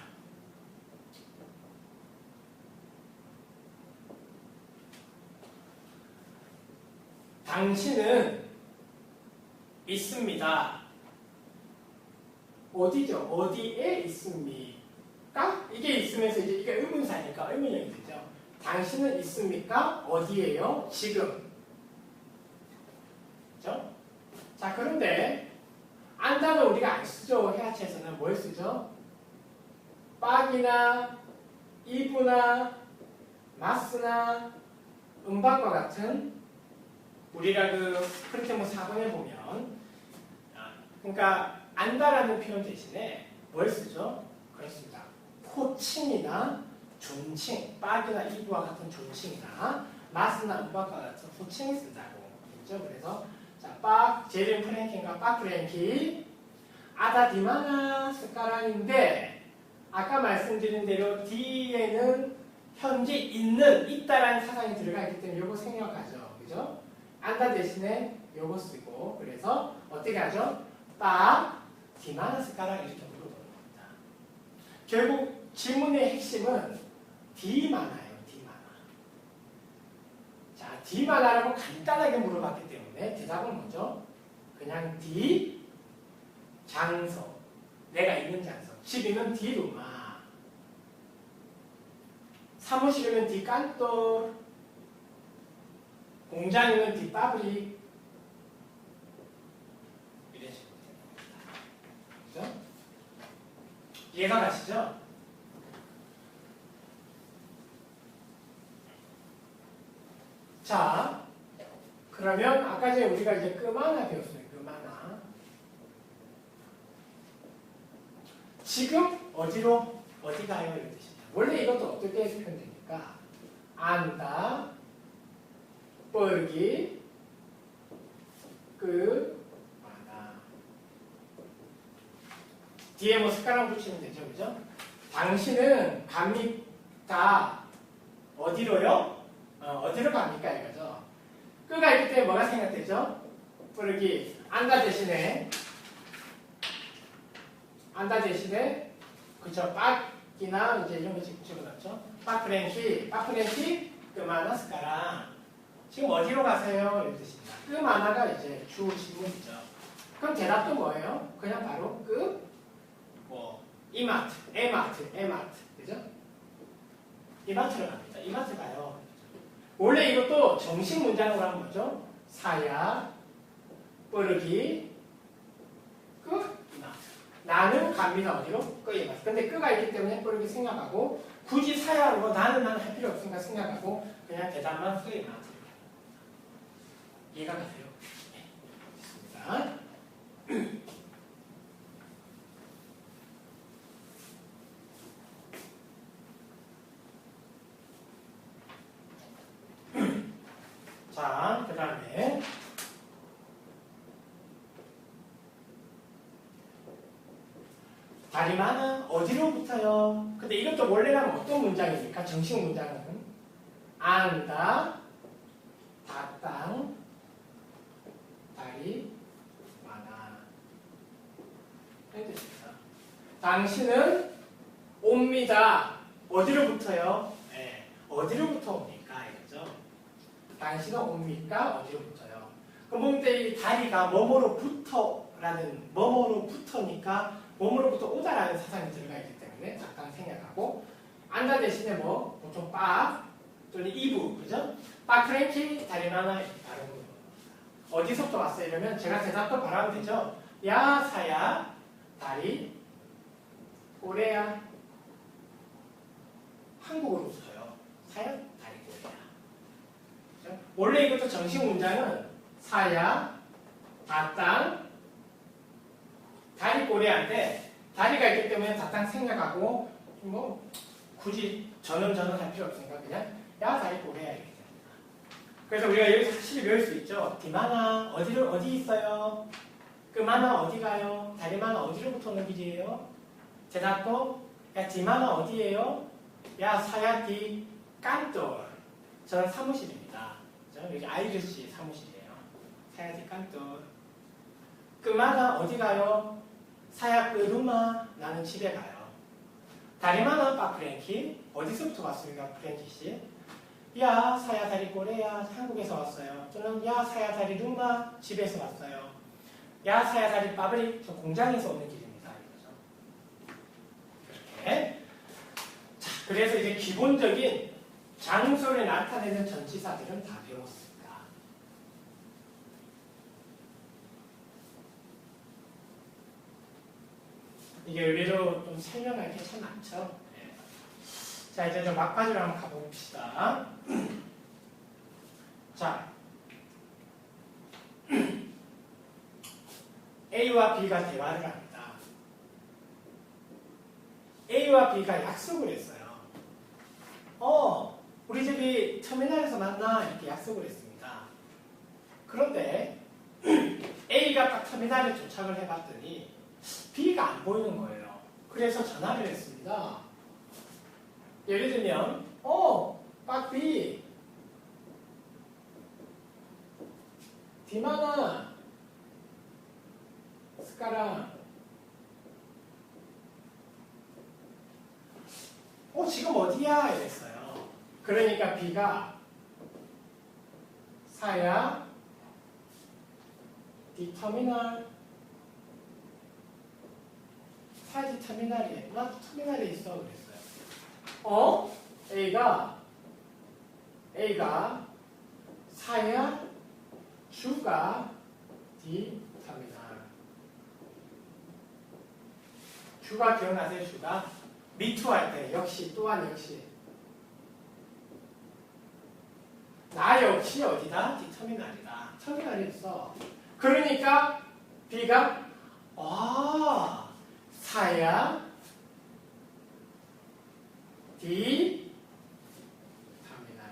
당신은 있습니다. 어디죠? 어디에 있습니까? 이게 있으면서 이제 이게 의문사니까 의문형이 되죠. 당신은 있습니까? 어디에요? 지금. 그렇죠? 자, 그런데 안다는 우리가 안 쓰죠. 해야체에서는 뭘 쓰죠? 빡이나 이브나 마스나 음박과 같은 우리가 그 크리테모 4번에 보면 그러니까 안다라는 표현 대신에 뭘 쓰죠? 그렇습니다. 호칭이나 존칭, 빡이나 이브와 같은 존칭이나 마스나 음박과 같은 호칭을 쓴다고. 그렇죠? 그래서 자, 빡, 제린 프랭킨과 빡 프랭키, 아다 디마나 스카랑인데 아까 말씀드린 대로 뒤에는 현재 있다라는 사상이 들어가 있기 때문에 요거 생략하죠. 그죠? 안다 대신에 요거 쓰고 그래서 어떻게 하죠? 빡, 디마나 스카랑 이렇게 물어보는 겁니다. 결국 질문의 핵심은 디마나예요. 디마나. 자, 디마나라고 간단하게 물어봤기 때문에 때문에 대답은 뭐죠? 그냥 D 장소. 내가 있는 장소. 집이면 D 루마. 사무실이면 D 깐또. 공장이면 D 파브릭. 이런 식으로 됩니다. 그죠? 이해가 가시죠? 자, 그러면 아까 전에 우리가 이제 끄마나 배웠어요. 끄마나. 지금 어디로 어디 가요? 이런 뜻입니다. 원래 이것도 어떻게 표현됩니까? 안다, 뻘기, 끄마나. 뒤에 뭐 숟가락 붙이면 되죠, 그죠? 당신은 갑니까? 어디로요? 어디로 갑니까? 이거죠. 끄가 있기 때문에 뭐가 생각되죠? 뿌르기 안다 대신에 그쵸 빡이나 이제 이런 거 집어넣죠. 빠프렌키 끄마나 스카라. 지금 어디로 가세요? 이런 뜻입니다. 끄마나가 이제 주 질문이죠. 그럼 대답도 뭐예요? 그냥 바로 이마트, 에마트, 그죠? 이마트로 갑니다. 이마트 가요. 원래 이것도 정식 문장으로 하면 뭐죠? 사야, 뿌르기, 이마트. 나는 갑니다. 어디로? 이마트. 근데 끄가 있기 때문에 뿌르기 생각하고 굳이 사야로 나는 할 필요 없으니까 생각하고 그냥 대답만 이마트 이렇게 합니다. 이해가 가세요? 네. 됐습니다. 자, 그 다음에 다리마는 어디로부터요? 근데 이것도 원래는 어떤 문장입니까? 정식 문장은 안다, 다땅, 다리, 마나. 이렇게 됩니다. 당신은 옵니다. 어디로부터요? 네, 어디로부터 옵니까? 이거죠. 당신은 옵니까? 어디로부터요? 그럼 보면 이 다리가 뭐뭐로부터니까 몸으로부터 오다라는 사상이 들어가 있기 때문에 잠깐 생략하고 안다 대신에 뭐 보통 빠 또는 이부 그죠? 빠크랭키 다리마나 다른 거 어디서부터 왔어요? 이러면 제가 대답도 바로 하면 되죠. 야 사야 다리 고래야 한국으로부터요. 사야 다리 고래야. 그죠? 원래 이것도 정식 문장은 사야 다땅 다리 꼬리한테 다리가 있기 때문에 다땅 생략하고 뭐 굳이 저는 할 필요 없으니까 그냥 야 다리 꼬리야 이렇게 됩니다. 그래서 우리가 여기서 사실 배울 수 있죠. 디마나 어디 있어요? 끄마나 어디 가요? 다리마나 어디로부터 오는 길이에요? 대답도 야 디마나 어디예요? 야 사야 디 깐돌. 저는 사무실입니다. 여기 아이르시 사무실이에요. 사야 디 깐돌. 끄마나 어디 가요? 사야 끄루마 나는 집에 가요. 다리마나 빠프랭키 어디서부터 왔습니까? 프랭키 씨? 야 사야 다리 꼬레야 한국에서 왔어요. 저는 야 사야 다리 루마 집에서 왔어요. 야 사야 다리 빠브릭 저 공장에서 오는 길입니다. 이거죠. 이렇게. 자, 그래서 이제 기본적인 장소를 나타내는 전치사들은 다 배웠습니다. 이게 의외로 좀 설명할 게 참 많죠. 네. 자, 이제 좀 막바지로 한번 가봅시다. 자, A와 B가 대화를 합니다. A와 B가 약속을 했어요. 우리 집이 터미널에서 만나 이렇게 약속을 했습니다. 그런데 A가 딱 터미널에 도착을 해봤더니 B가 안 보이는 거예요. 그래서 전화를 했습니다. 예를 들면, 빡비, 디마나, 스카라, 지금 어디야? 이랬어요. 그러니까 B가 사야, 디 터미널 사이즈 터미널이 나도 터미널에 있어 그랬어요. A가 사야 주가 D 터미널. 주가 기억나세요? 주가 미투할 때 역시 또한 역시 나 역시 어디다? D 터미널이다. 터미널이 있어. 그러니까 B가 사야 D 터미널.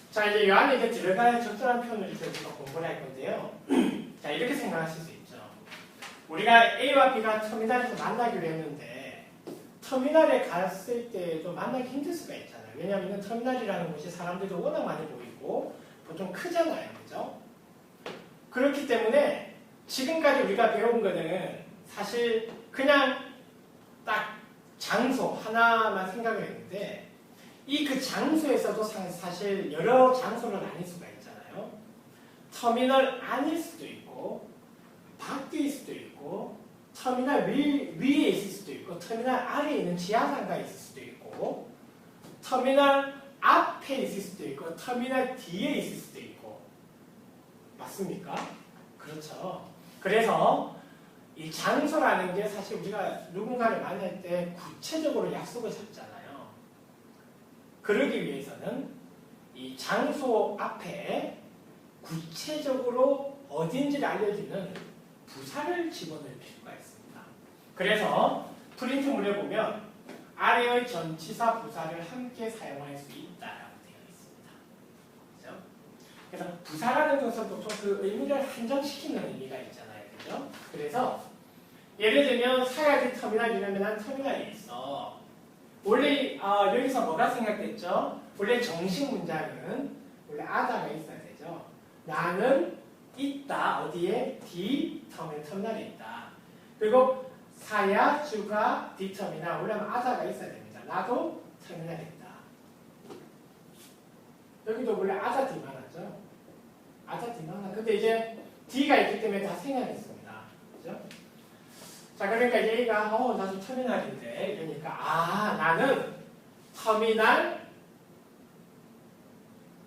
자, 이제 이 안에 이제 들어갈 적절한 표현을 이제 우리가 공부를 할 건데요. 자, 이렇게 생각하실 수 있죠. 우리가 A와 B가 터미널에서 만나기로 했는데 터미널에 갔을 때 좀 만나기 힘들 수가 있잖아요. 왜냐하면 터미널이라는 곳이 사람들도 워낙 많이 보이고 보통 크잖아요. 그죠? 그렇기 때문에 지금까지 우리가 배운 거는 사실 그냥 딱 장소 하나만 생각을 했는데 이 그 장소에서도 사실 여러 장소로 나뉠 수가 있잖아요. 터미널 안일 수도 있고 밖일 수도 있고 터미널 위에 있을 수도 있고 터미널 아래에 있는 지하상가에 있을 수도 있고 터미널 앞에 있을 수도 있고 터미널 뒤에 있을 수도 있고 맞습니까? 그렇죠. 그래서 이 장소라는 게 사실 우리가 누군가를 만날 때 구체적으로 약속을 잡잖아요. 그러기 위해서는 이 장소 앞에 구체적으로 어딘지를 알려주는 부사를 집어넣을 필요가 있습니다. 그래서 프린트물에 보면 아래의 전치사 부사를 함께 사용할 수 있다라고 되어 있습니다. 그렇죠? 그래서 부사라는 것은 보통 그 의미를 한정시키는 의미가 있잖아요. 그렇죠? 그래서 예를 들면 사야지 터미널이라면 한 터미널이 있어. 원래 여기서 뭐가 생각됐죠? 원래 정식 문장은 원래 아다가 있어야 되죠. 나는 있다. 어디에? D 터미널에 있다. 그리고 사야 주가 D 터미널. 원래 아다가 있어야 됩니다. 나도 터미널에 있다. 여기도 원래 아다 D만 하죠. 아다 D만 하죠. 근데 이제 D가 있기 때문에 다 생략했습니다. 그죠? 자, 그러니까 얘가 나도 터미널인데 이러니까 나는 터미널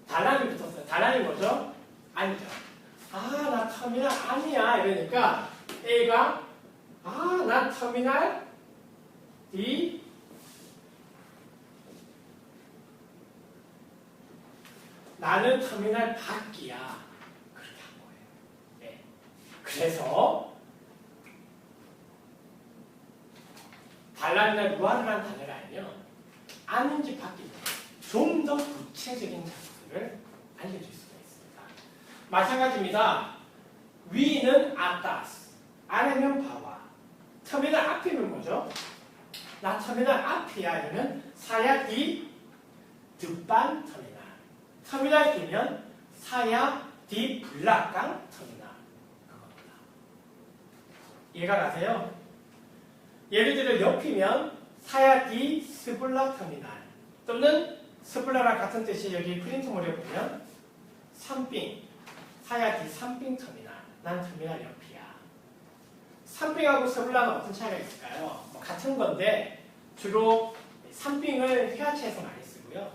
단란이 붙었어요. 단란이 뭐죠? 아니죠. 나 터미널 아니야 이러니까 A가 난 터미널 D 나는 터미널 밖이야. 그렇게 한 거예요. 네. 그래서 단란이나 루아르라는 단어를 알면 아는지 밖인지 좀 더 구체적인 장소를 알려줄 수가 있습니다. 마찬가지입니다. 위는 아따스, 아래는 바와. 터미널 앞이면 뭐죠? 나 터미널 앞이야. 이러면 사야 디 득반 터미널. 터미널 뒤면 사야 디 블락강 터미널. 그겁니다. 이해가 가세요? 예를 들어 옆이면 사야 디 스블라 터미널 또는 스블라랑 같은 뜻이 여기 프린트물에 보면 삼빙 사야 디 삼빙 터미널. 난 터미널 옆이야. 삼빙하고 스블라는 어떤 차이가 있을까요? 같은 건데 주로 삼빙을 회화체에서 많이 쓰고요.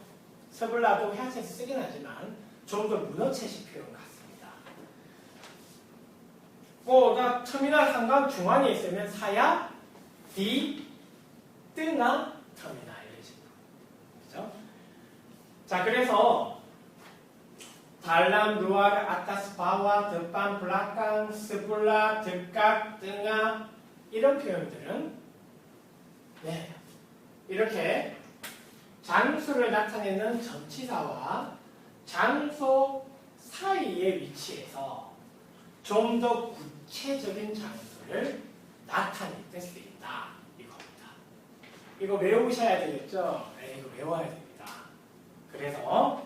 스블라도 회화체에서 쓰긴 하지만 좀 더 문어체식 표현 같습니다. 나 터미널 한강 중앙에 있으면 사야 디 뜨나 터미널 이런 식으로. 그죠? 자, 그래서 달람, 루아르, 아타스, 바와, 득반, 블락강, 스불라, 득각, 뜨나 이런 표현들은 이렇게 장소를 나타내는 전치사와 장소 사이의 위치에서 좀 더 구체적인 장소를 나타낼 수 있다. 이겁니다. 이거 외우셔야 되겠죠? 네, 이거 외워야 됩니다. 그래서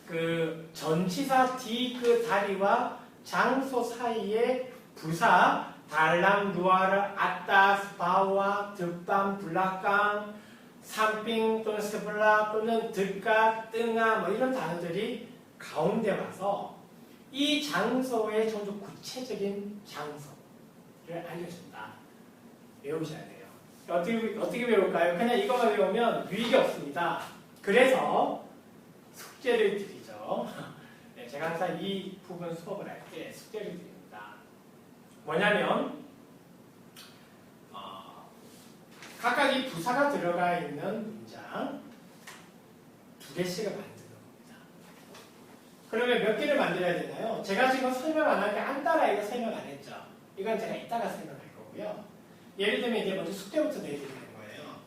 그 전치사 D 그 다리와 장소 사이의 부사 달람, 루아르, 아따스, 바와, 득밤, 블락강, 삼빙 또는 스블라 또는 득가, 뜨가 이런 단어들이 가운데 와서 이 장소의 좀 더 구체적인 장소를 알려준다. 외우셔야 돼요. 어떻게 외울까요? 그냥 이것만 외우면 유익이 없습니다. 그래서 숙제를 드리죠. 네, 제가 항상 이 부분 수업을 할 때 숙제를 드립니다. 뭐냐면 각각 이 부사가 들어가 있는 문장 2개씩을 만드는 겁니다. 그러면 몇 개를 만들어야 되나요? 제가 지금 설명 안 할 때 안따라 이거 설명 안 했죠. 이건 제가 이따가 설명할 거고요. 예를 들면 이제 먼저 숙제부터 내드리는 거예요.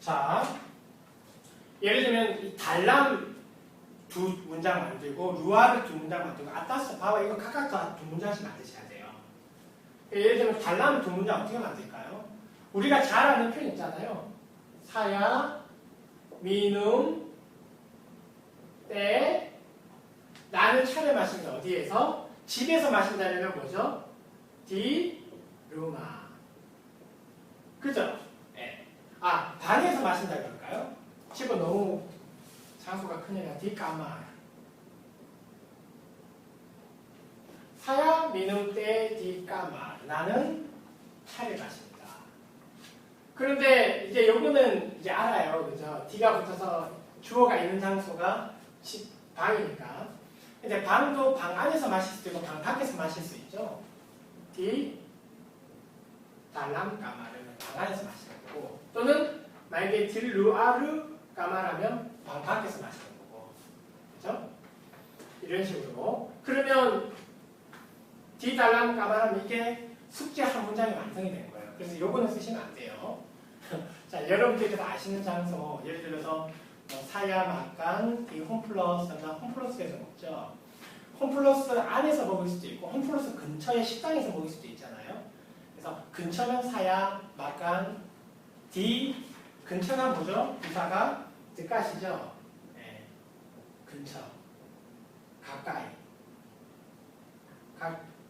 자, 예를 들면 이 달람 2문장 만들고 루아를 2문장 만들고 아따스 바와 이거 각각 다 2문장씩 만드셔야 돼요. 예를 들면 달람 2문장 어떻게 만들까요? 우리가 잘 아는 표현 있잖아요. 사야, 미눔, 때, 나는 차를 마시는 어디에서? 집에서 마신다면 뭐죠? 디, 루마. 그죠? 네. 아, 방에서 마신다 그럴까요? 집은 너무 장소가 크니까 디, 까마. 사야, 미눔, 때, 디, 까마. 나는 차를 마신다. 그런데 이제 요거는 이제 알아요. 그죠? D가 붙어서 주어가 있는 장소가 방이니까. 근데 방도 방 안에서 마실 수도 있고 방 밖에서 마실 수 있죠. D, 달람, 까마르는 방 안에서 마시는 거고 또는 만약에 딜, 루아르, 까마라면 방 밖에서 마시는 거고 그죠? 이런 식으로 그러면 D, 달람, 까마라면 이게 숙제 한 문장이 완성이 된 거예요. 그래서 요거는 쓰시면 안 돼요. 자, 여러분들께서 아시는 장소, 예를 들어서 사야, 막간, 이 홈플러스나 홈플러스에서 먹죠. 홈플러스 안에서 먹을 수도 있고 홈플러스 근처의 식당에서 먹을 수도 있잖아요. 그래서 근처면 사야, 막간, D, 근처가 뭐죠? 부사가 뜻가시죠? 네. 근처, 가까이.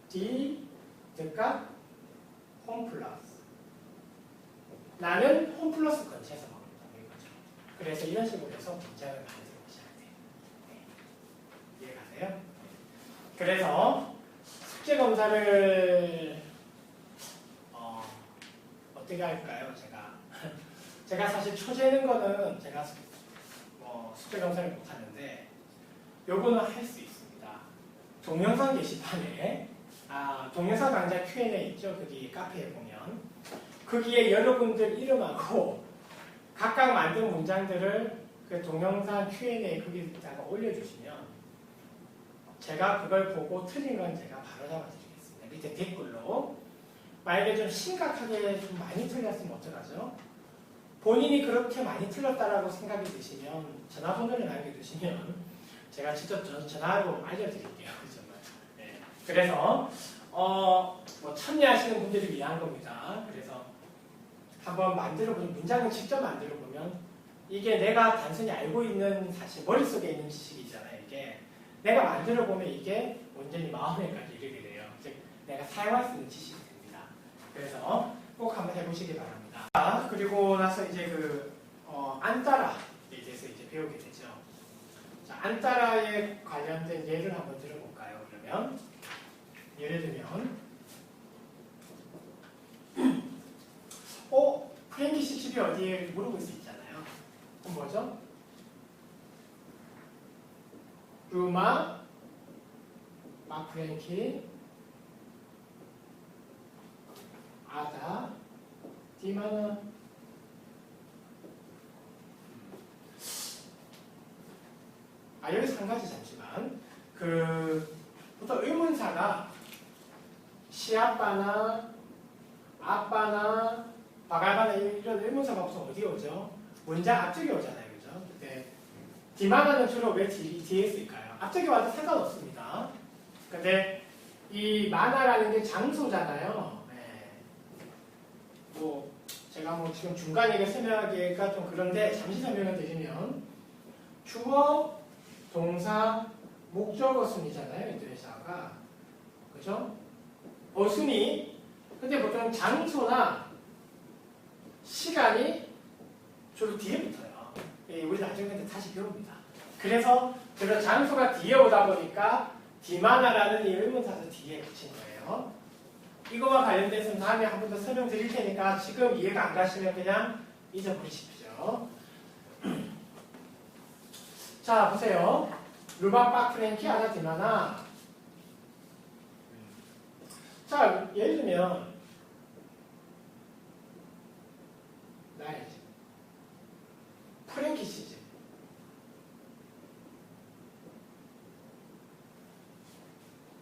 D, 뜻가, 홈플러스. 나는 홈플러스 근처에서 먹는다. 이거죠. 그래서 이런 식으로 해서 문장을 만들어 보셔야 돼요. 네. 이해가세요? 그래서 숙제 검사를 어떻게 할까요? 제가 사실 초재는 거는 제가 숙제 검사를 못 하는데 요거는 할 수 있습니다. 동영상 게시판에 동영상 강좌 Q&A 있죠? 거기 카페에 보면 거기에 여러분들 이름하고 각각 만든 문장들을 그 동영상 Q&A 거기다가 올려주시면 제가 그걸 보고 틀린 건 제가 바로 잡아드리겠습니다. 밑에 댓글로. 만약에 좀 심각하게 좀 많이 틀렸으면 어떡하죠? 본인이 그렇게 많이 틀렸다라고 생각이 드시면 전화번호를 남겨주시면 제가 직접 전화로 알려드릴게요. 그죠? 네. 그래서 참여하시는 분들을 위한 겁니다. 그래서 한번 만들어보면 문장을 직접 만들어보면 이게 내가 단순히 알고 있는 사실 머릿속에 있는 지식이잖아요. 이게 내가 만들어보면 이게 온전히 마음에까지 이르게 돼요. 즉 내가 사용할 수 있는 지식이 됩니다. 그래서 꼭 한번 해보시기 바랍니다. 그리고 나서 이제 안따라에 대해서 이제 배우게 되죠. 자, 안따라에 관련된 예를 한번 들어볼까요? 그러면 예를 들면 프랭키 씨 집이 어디에 물어볼 수 있잖아요. 그럼 뭐죠? 루마, 프랭키, 아다, 디마나. 여기서 한 가지 잠시만. 보통 의문사가 시아빠나 아빠나 바갈바나 이런 의문사가 없으면 어디 오죠? 문장 앞쪽에 오잖아요. 그죠? 그때 디마나는 주로 왜 뒤에 쓸까요? 앞쪽에 와도 상관없습니다. 근데 이 마나라는 게 장소잖아요. 네. 제가 지금 중간에 설명하기가 좀 그런데 잠시 설명을 드리면 주어, 동사, 목적어 순이잖아요. 인도네시아가. 그죠? 어순이. 근데 보통 장소나 시간이 주로 뒤에 붙어요. 우리 나중에 다시 배웁니다. 그래서 주로 장소가 뒤에 오다 보니까 디마나라는 이 의문사도 뒤에 붙인 거예요. 이거와 관련돼서 다음에 한 번 더 설명드릴 테니까 지금 이해가 안 가시면 그냥 잊어버리십시오. 자, 보세요. 루바, 박, 프랭키, 아다, 디마나. 자, 예를 들면 나의 집, 프랭키 씨 집.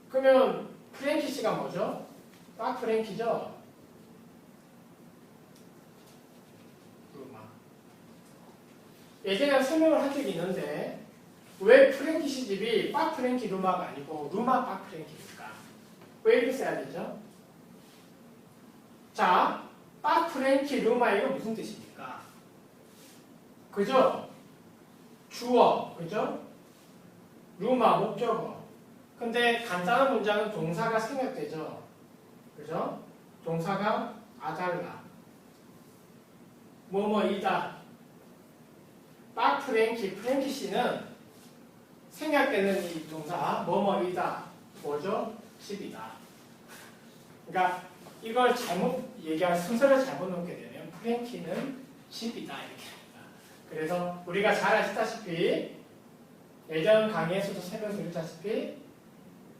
그러면 프랭키 씨가 뭐죠? 박 프랭키죠? 루마. 예전에 설명을 한 적이 있는데 왜 프랭키 씨 집이 박 프랭키 루마가 아니고 루마 박 프랭키일까? 왜 이렇게 써야 되죠? 자, 박 프랭키 루마 이거 무슨 뜻입니까? 그죠? 주어, 그죠? 루마 목적어. 근데 간단한 문장은 동사가 생략되죠. 그죠? 동사가 아달라. 뭐뭐이다. 박 프랭키, 프랭키 씨는 생략되는 이 동사 뭐뭐이다. 뭐죠? 집이다. 그러니까 이걸 잘못 얘기할 순서를 잘못 놓게 되면 프랭키는 집이다 이렇게 합니다. 그래서 우리가 잘 아시다시피 예전 강의에서도 설명드렸다시피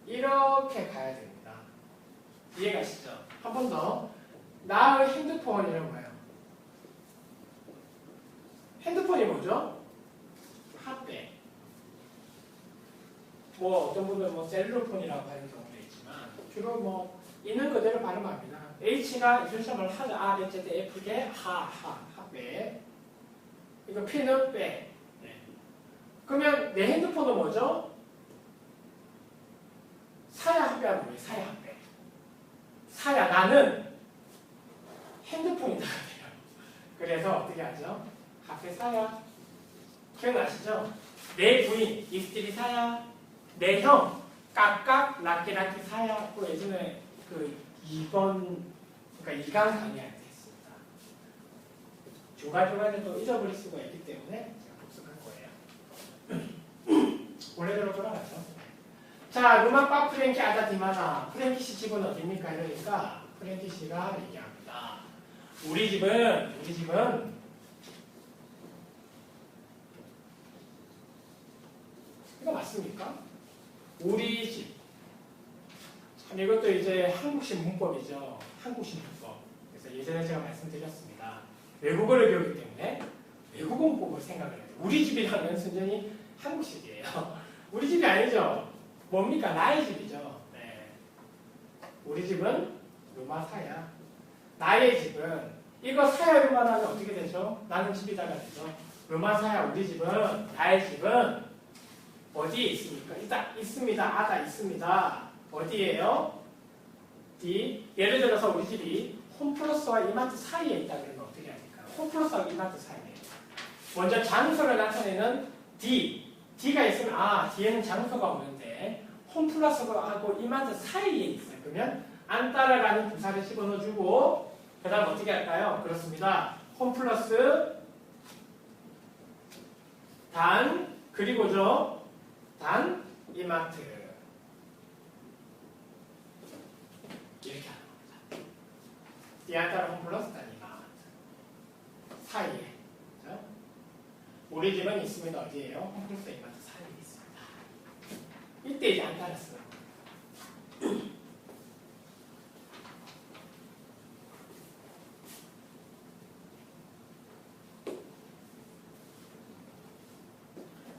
이렇게 가야 됩니다. 이해가시죠? 한 번 더. 나의 핸드폰이란 뭐예요? 핸드폰이 뭐죠? 핫백. 뭐 어떤 분들은 뭐 셀룰러폰이라고 하는 경우도 있지만 주로 뭐 있는 그대로 발음합니다. H가 이준점을 하자 R, Z, F게 핫백. 이거 P는 백. 네. 그러면 내 핸드폰은 뭐죠? 사야 핫백은 뭐예요? 사야 핫백. 사야 나는 핸드폰이다. 그래서 어떻게 하죠? 핫백 사야. 기억나시죠? 내 부인 이스트리 사야. 내 형 깍깍 라끼라끼 사야. 그 예전에 그 2번 그러니까 2강 강의할 때 했습니다. 중간중간에 또 잊어버릴 수가 있기 때문에 제가 복습할 거예요. 원래대로 돌아가죠. 자, 루마 빠 프랭키 아다 디마나. 프랭키 씨 집은 어디입니까? 이러니까 프랭키 씨가 얘기합니다. 우리 집은 이거 맞습니까? 우리 집. 참 이것도 이제 한국식 문법이죠. 한국식 문법. 그래서 예전에 제가 말씀드렸습니다. 외국어를 배우기 때문에 외국어 문법을 생각을 해요. 우리 집이라는 순전히 한국식이에요. 우리 집이 아니죠. 뭡니까? 나의 집이죠. 네. 우리 집은 루마 사야. 나의 집은 이거 사야 루마 하면 어떻게 되죠? 나는 집이다가 되죠. 루마 사야 우리 집은 나의 집은 어디에 있습니까? 있습니다. 아다 있습니다. 어디에요? D. 예를 들어서 우리 집이 홈플러스와 이마트 사이에 있다 그러면 어떻게 합니까? 홈플러스와 이마트 사이에. 먼저 장소를 나타내는 D. D가 있으면 D에는 장소가 오는데 홈플러스하고 이마트 사이에 있어요. 그러면 안 따라가는 부사를 집어넣어주고 그 다음 어떻게 할까요? 그렇습니다. 홈플러스 단 그리고죠. 단 이마트 이렇게 하는 겁니다. 디안타라 홈플러스 단 이마트 사이에. 그렇죠? 우리 집은 있으면 어디예요? 홈플러스 이마트 사이에 있습니다. 이때 이제 안 따랐어요.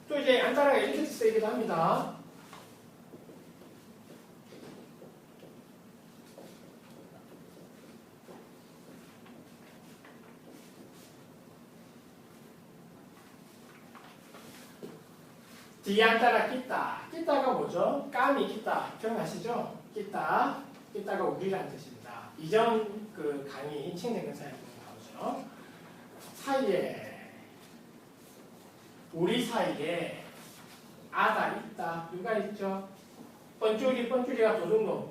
또 이제 안따라가 이렇게 쓰이기도 합니다. 디안따라 끼따. 끼따가 뭐죠? 까미 끼따. 기억나시죠? 끼따가 우리라는 뜻입니다. 이전 그 강의 칭내근사에 나오죠. 사이에 우리 사이에 아다 있다. 누가 있죠? 뻔쭈리가 도둑놈.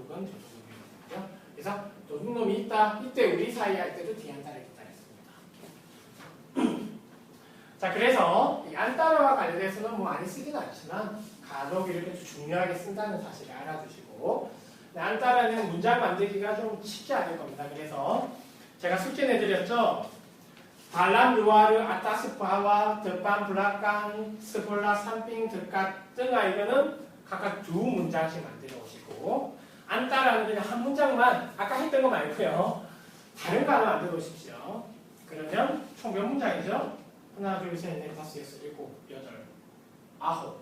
도둑은 도둑놈이거든요. 그래서 도둑놈이 있다. 이때 우리 사이 할 때도 뒤 안 따르겠다 했습니다. 자, 그래서 이 안 따라와 관련해서는 뭐 많이 쓰진 않지만 간혹 이렇게 중요하게 쓴다는 사실을 알아두시고, 안 따라는 문장 만들기가 좀 쉽지 않을 겁니다. 그래서 제가 숙제 내드렸죠. 발람 루아르 아타스파와 득반 블라칸 스폴라 삼핑 득갓 등아 이거는 각각 두 문장씩 만들어 오시고, 안 따라는 그냥 한 문장만 아까 했던 거 말고요. 다른 거 하나 만들어 오십시오. 그러면 총 몇 문장이죠? 하나, 둘, 셋, 넷, 다섯, 여섯, 일곱, 여덟, 아홉,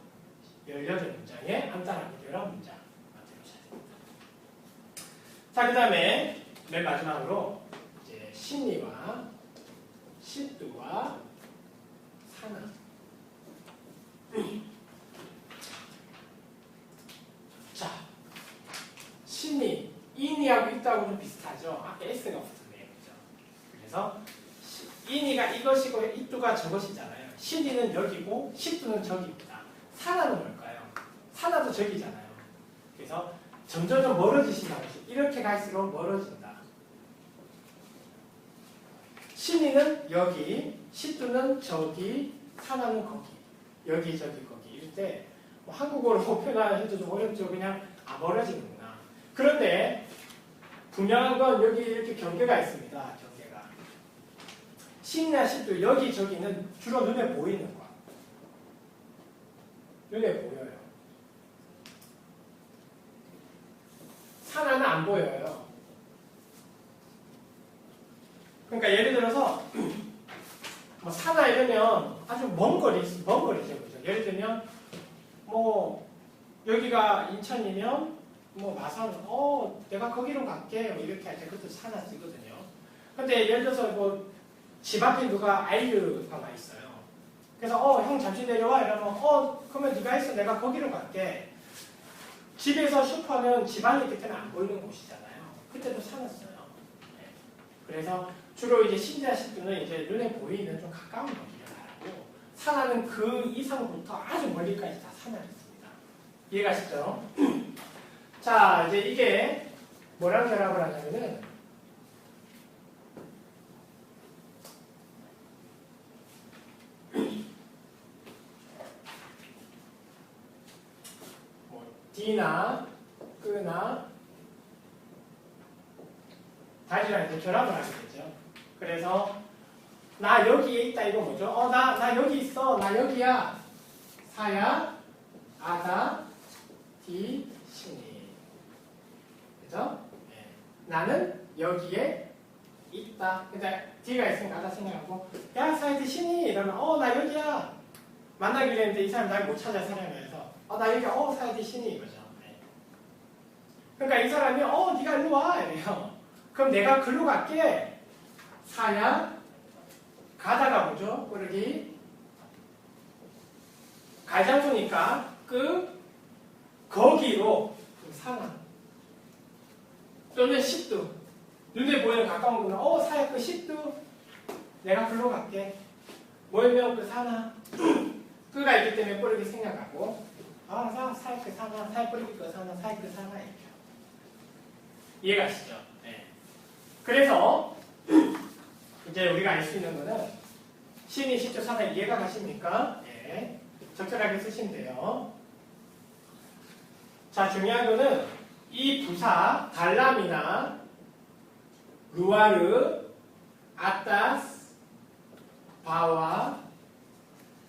18문장에 안 따라하기 11문장 만들어 오셔야 됩니다. 자, 그 다음에 맨 마지막으로 이제 심리와 시뚜와 산화. 자, 심리, 인이하고 있다고 좀 비슷하죠? 아까 S가 붙었네요. 그죠? 그래서 인이가 이것이고 이뚜가 저것이잖아요. 신이는 여기고 시뚜는 저기입니다. 산화는 뭘까요? 산화도 저기잖아요. 그래서 점점 멀어지신다는 거죠. 이렇게 갈수록 멀어진다. 신이는 여기, 시뚜는 저기, 산화는 거기. 여기, 저기, 거기. 이럴 때 뭐 한국어로 표현하기도 좀 어렵죠. 그냥 멀어지는구나. 그런데 분명한 건 여기 이렇게 경계가 있습니다. 경계가. 신이나 시뚜, 여기, 저기는 주로 눈에 보이는 거. 눈에 보여요. 산화는 안 보여요. 그러니까 예를 들어서 뭐 산화 이러면 아주 먼 거리죠. 그죠? 예를 들면 뭐 여기가 인천이면 뭐 마산 내가 거기로 갈게 이렇게 할 때 그것도 산화 쓰거든요. 근데 예를 들어서 뭐 집 앞에 누가 아이유가 와 있어요. 그래서 형 잠시 내려와 이러면 그러면 네가 있어 내가 거기로 갈게. 집에서 슈퍼는 집 안에 있기 때문에 안 보이는 곳이잖아요. 그때도 산화 써요. 네. 그래서 주로 이제 신자 시뚜는 이제 눈에 보이는 좀 가까운 거리를 말하고, 산화는 그 이상부터 아주 멀리까지 다 산화를 씁니다. 이해가시죠? 자, 이제 이게 뭐랑 결합을 하냐면은 D나 끄나 다리랑 이제 결합을 하게 되죠. 그래서 나 여기에 있다 이거 뭐죠? 나 여기 있어. 나 여기야. 사야, 아다, 디, 신이. 그죠? 네. 나는 여기에 있다. 근데 D가 있으니까 아다 생각하고 야 사야, 디, 신이 이러면 나 여기야. 만나기로 했는데 이 사람 날 못 찾아 사람이라서 나 여기 사야, 디, 신이 이거죠. 네. 그러니까 이 사람이 네가 일로 와 이래요. 그럼 내가 글로 갈게. 사야, 가다가 뭐죠? 꾸르기. 갈 장소니까 거기로 산화. 또는 시뚜. 눈에 보이는 가까운 곳은 사야 시뚜. 내가 글로 갈게. 모이면 산화. 가 있기 때문에 꾸르기 생략하고 사야 산화, 사야 꾸르기 산화, 사야 산화 이렇게. 이해가시죠? 네. 그래서 이제 우리가 알 수 있는 거는 신이 시뚜 산화 이해가 가십니까? 네. 적절하게 쓰시면 돼요. 자, 중요한 거는 이 부사 달람이나 루아르, 아따스, 바와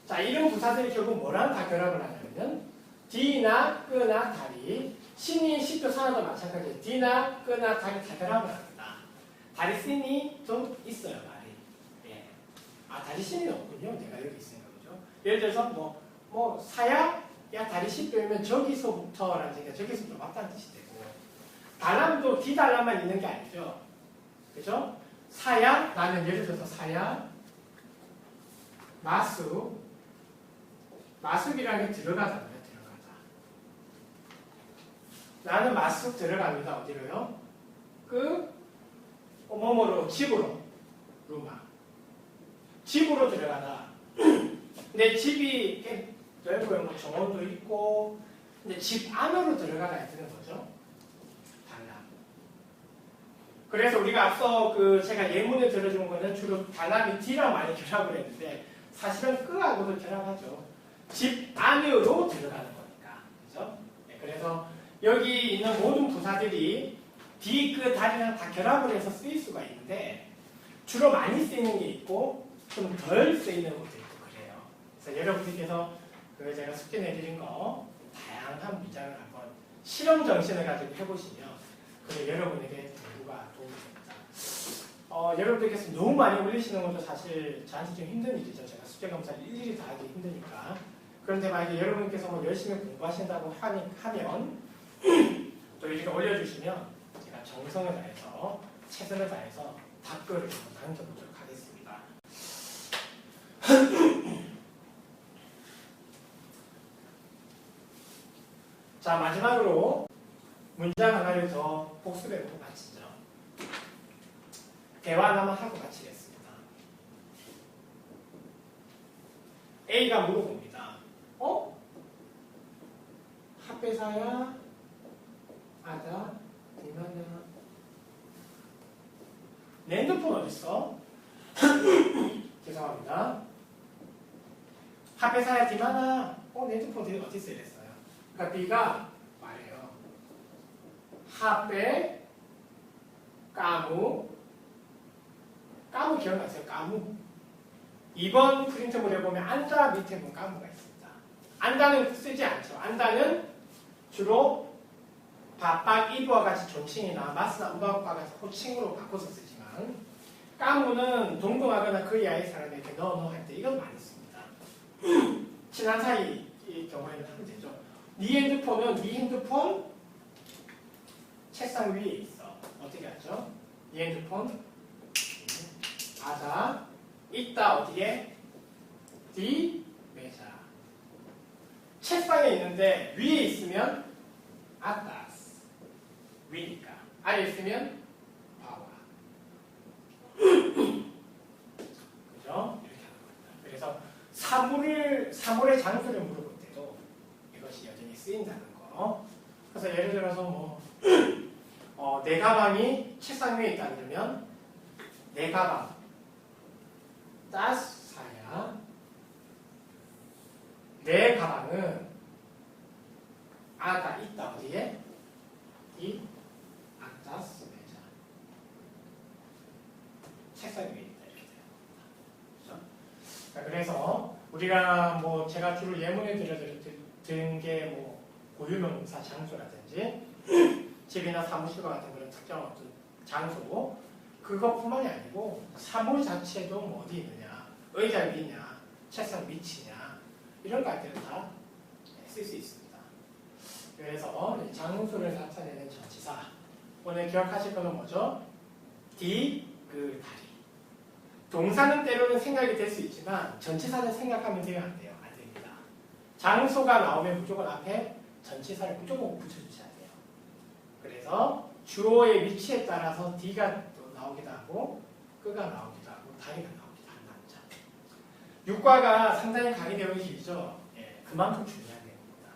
자, 이런 부사들이 결국 뭐랑 다 결합을 하냐면 D나 끄나 다리 신이 시뚜 산화도 마찬가지예요. D나 끄나 다리 다 결합을 합니다. 다리 신이 좀 있어요. 말이. 예. 다리 신이 없군요. 내가 여기 있으니까 그죠? 예를 들어서 뭐 사야 야 다리 시뚜면 저기서부터라는 얘기가 저기서부터 맞다는 뜻이 되고, 달람도 D달람만 있는 게 아니죠. 그죠? 사야 나는 예를 들어서 사야 마숙이라는 게 들어가잖아요. 들어가다. 나는 마숙 들어갑니다. 어디로요? 뭐뭐로 집으로 루마 집으로 들어가다. 근데 집이 꽤 넓고요. 뭐 정원도 있고 근데 집 안으로 들어가야 되는 거죠. 그래서 우리가 앞서 제가 예문에 들어준 거는 주로 단합이 D랑 많이 결합을 했는데 사실은 끄하고도 결합하죠. 집 안으로 들어가는 거니까. 그죠? 네, 그래서 여기 있는 모든 부사들이 D, 끄, 달이랑 다 결합을 해서 쓰일 수가 있는데 주로 많이 쓰이는 게 있고 좀 덜 쓰이는 것도 있고 그래요. 그래서 여러분들께서 제가 숙제 내드린 거 다양한 문장을 한번 실험 정신을 가지고 해보시면 그게 여러분에게 공부가 도움이 됩니다. 여러분들께서 너무 많이 올리시는 것도 사실 저한테 좀 힘든 일이죠. 제가 숙제 검사를 일일이 다 하기 힘드니까. 그런데 만약에 여러분께서 뭐 열심히 공부하신다고 하면 또 이렇게 올려주시면 제가 정성을 다해서 최선을 다해서 답글을 한번 남겨보도록 하겠습니다. 자, 마지막으로 문장 하나를 더 복습해보고 마치죠. 대화 하나만 하고 마치겠습니다. A가 물어봅니다. 핫배사야? 아다? 디마냐? 내 핸드폰 어딨어? 죄송합니다. 핫배사야 디마나? 내 핸드폰 어딨어? 이랬어요. 그러니까 B가 말해요. 핫배 까무 기억나세요? 까무. 2번 프린트물에 보면 안다 밑에 보면 까무가 있습니다. 안다는 쓰지 않죠. 안다는 주로 바빡 이브와 같이 존칭이나 마스나 우바과 같이 호칭으로 바꿔서 쓰지만 까무는 동동하거나 그 이하의 사람에게 너 할 때 이건 많이 씁니다. 친한 사이의 경우에는 하면 되죠. 네 핸드폰 책상 위에 있어. 어떻게 하죠? 네 핸드폰 아다 있다 어디에? 디 메자. 책상에 있는데 위에 있으면 아따스 위니까 아래 있으면 바와. 그죠? 이렇게 하는 겁니다. 그래서 사물의 장소를 물어볼 때도 이것이 여전히 쓰인다는 거. 그래서 예를 들어서 내 가방이 책상 위에 있다 그러면 내 가방 따스사야. 내 가방은 아다 있다 어디에? 이 아따스 메자. 책상 위에 있다 이렇게 돼요. 그렇죠? 그래서 우리가 제가 주로 예문에 들은 게 고유명사 장소라든지 집이나 사무실과 같은 그런 특정한 어떤 장소 그것뿐만이 아니고 사물 자체도 어디 있느냐, 의자 위냐, 책상 밑이냐 이런 것들은 다 쓸 수 있습니다. 그래서 장소를 나타내는 전치사 오늘 기억하실 거는 뭐죠? D, 그, 다리. 동사는 때로는 생각이 될 수 있지만 전치사는 생각하면 돼요? 안 돼요? 안 됩니다. 장소가 나오면 무조건 앞에 전치사를 무조건 붙여주셔야 돼요. 그래서 주어의 위치에 따라서 D가 나오기도 하고 끄가 나오기도 하고 다리가 나오기도 한답니다. 육과가 상당히 강의되는 길이죠. 그만큼 중요한 내용입니다.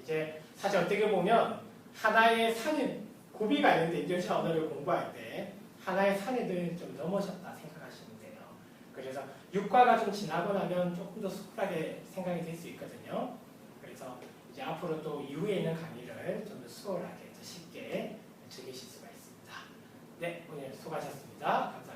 이제 사실 어떻게 보면 하나의 산이 고비가 있는데 인도네시아 언어를 공부할 때 하나의 산에들 좀 넘어졌다 생각하시면 돼요. 그래서 육과가 좀 지나고 나면 조금 더 수월하게 생각이 될 수 있거든요. 그래서 이제 앞으로 또 이후에 있는 강의를 좀 더 수월하게 더 쉽게 즐기실 수가 있습니다. 네, 오늘 수고하셨습니다. 감사합니다.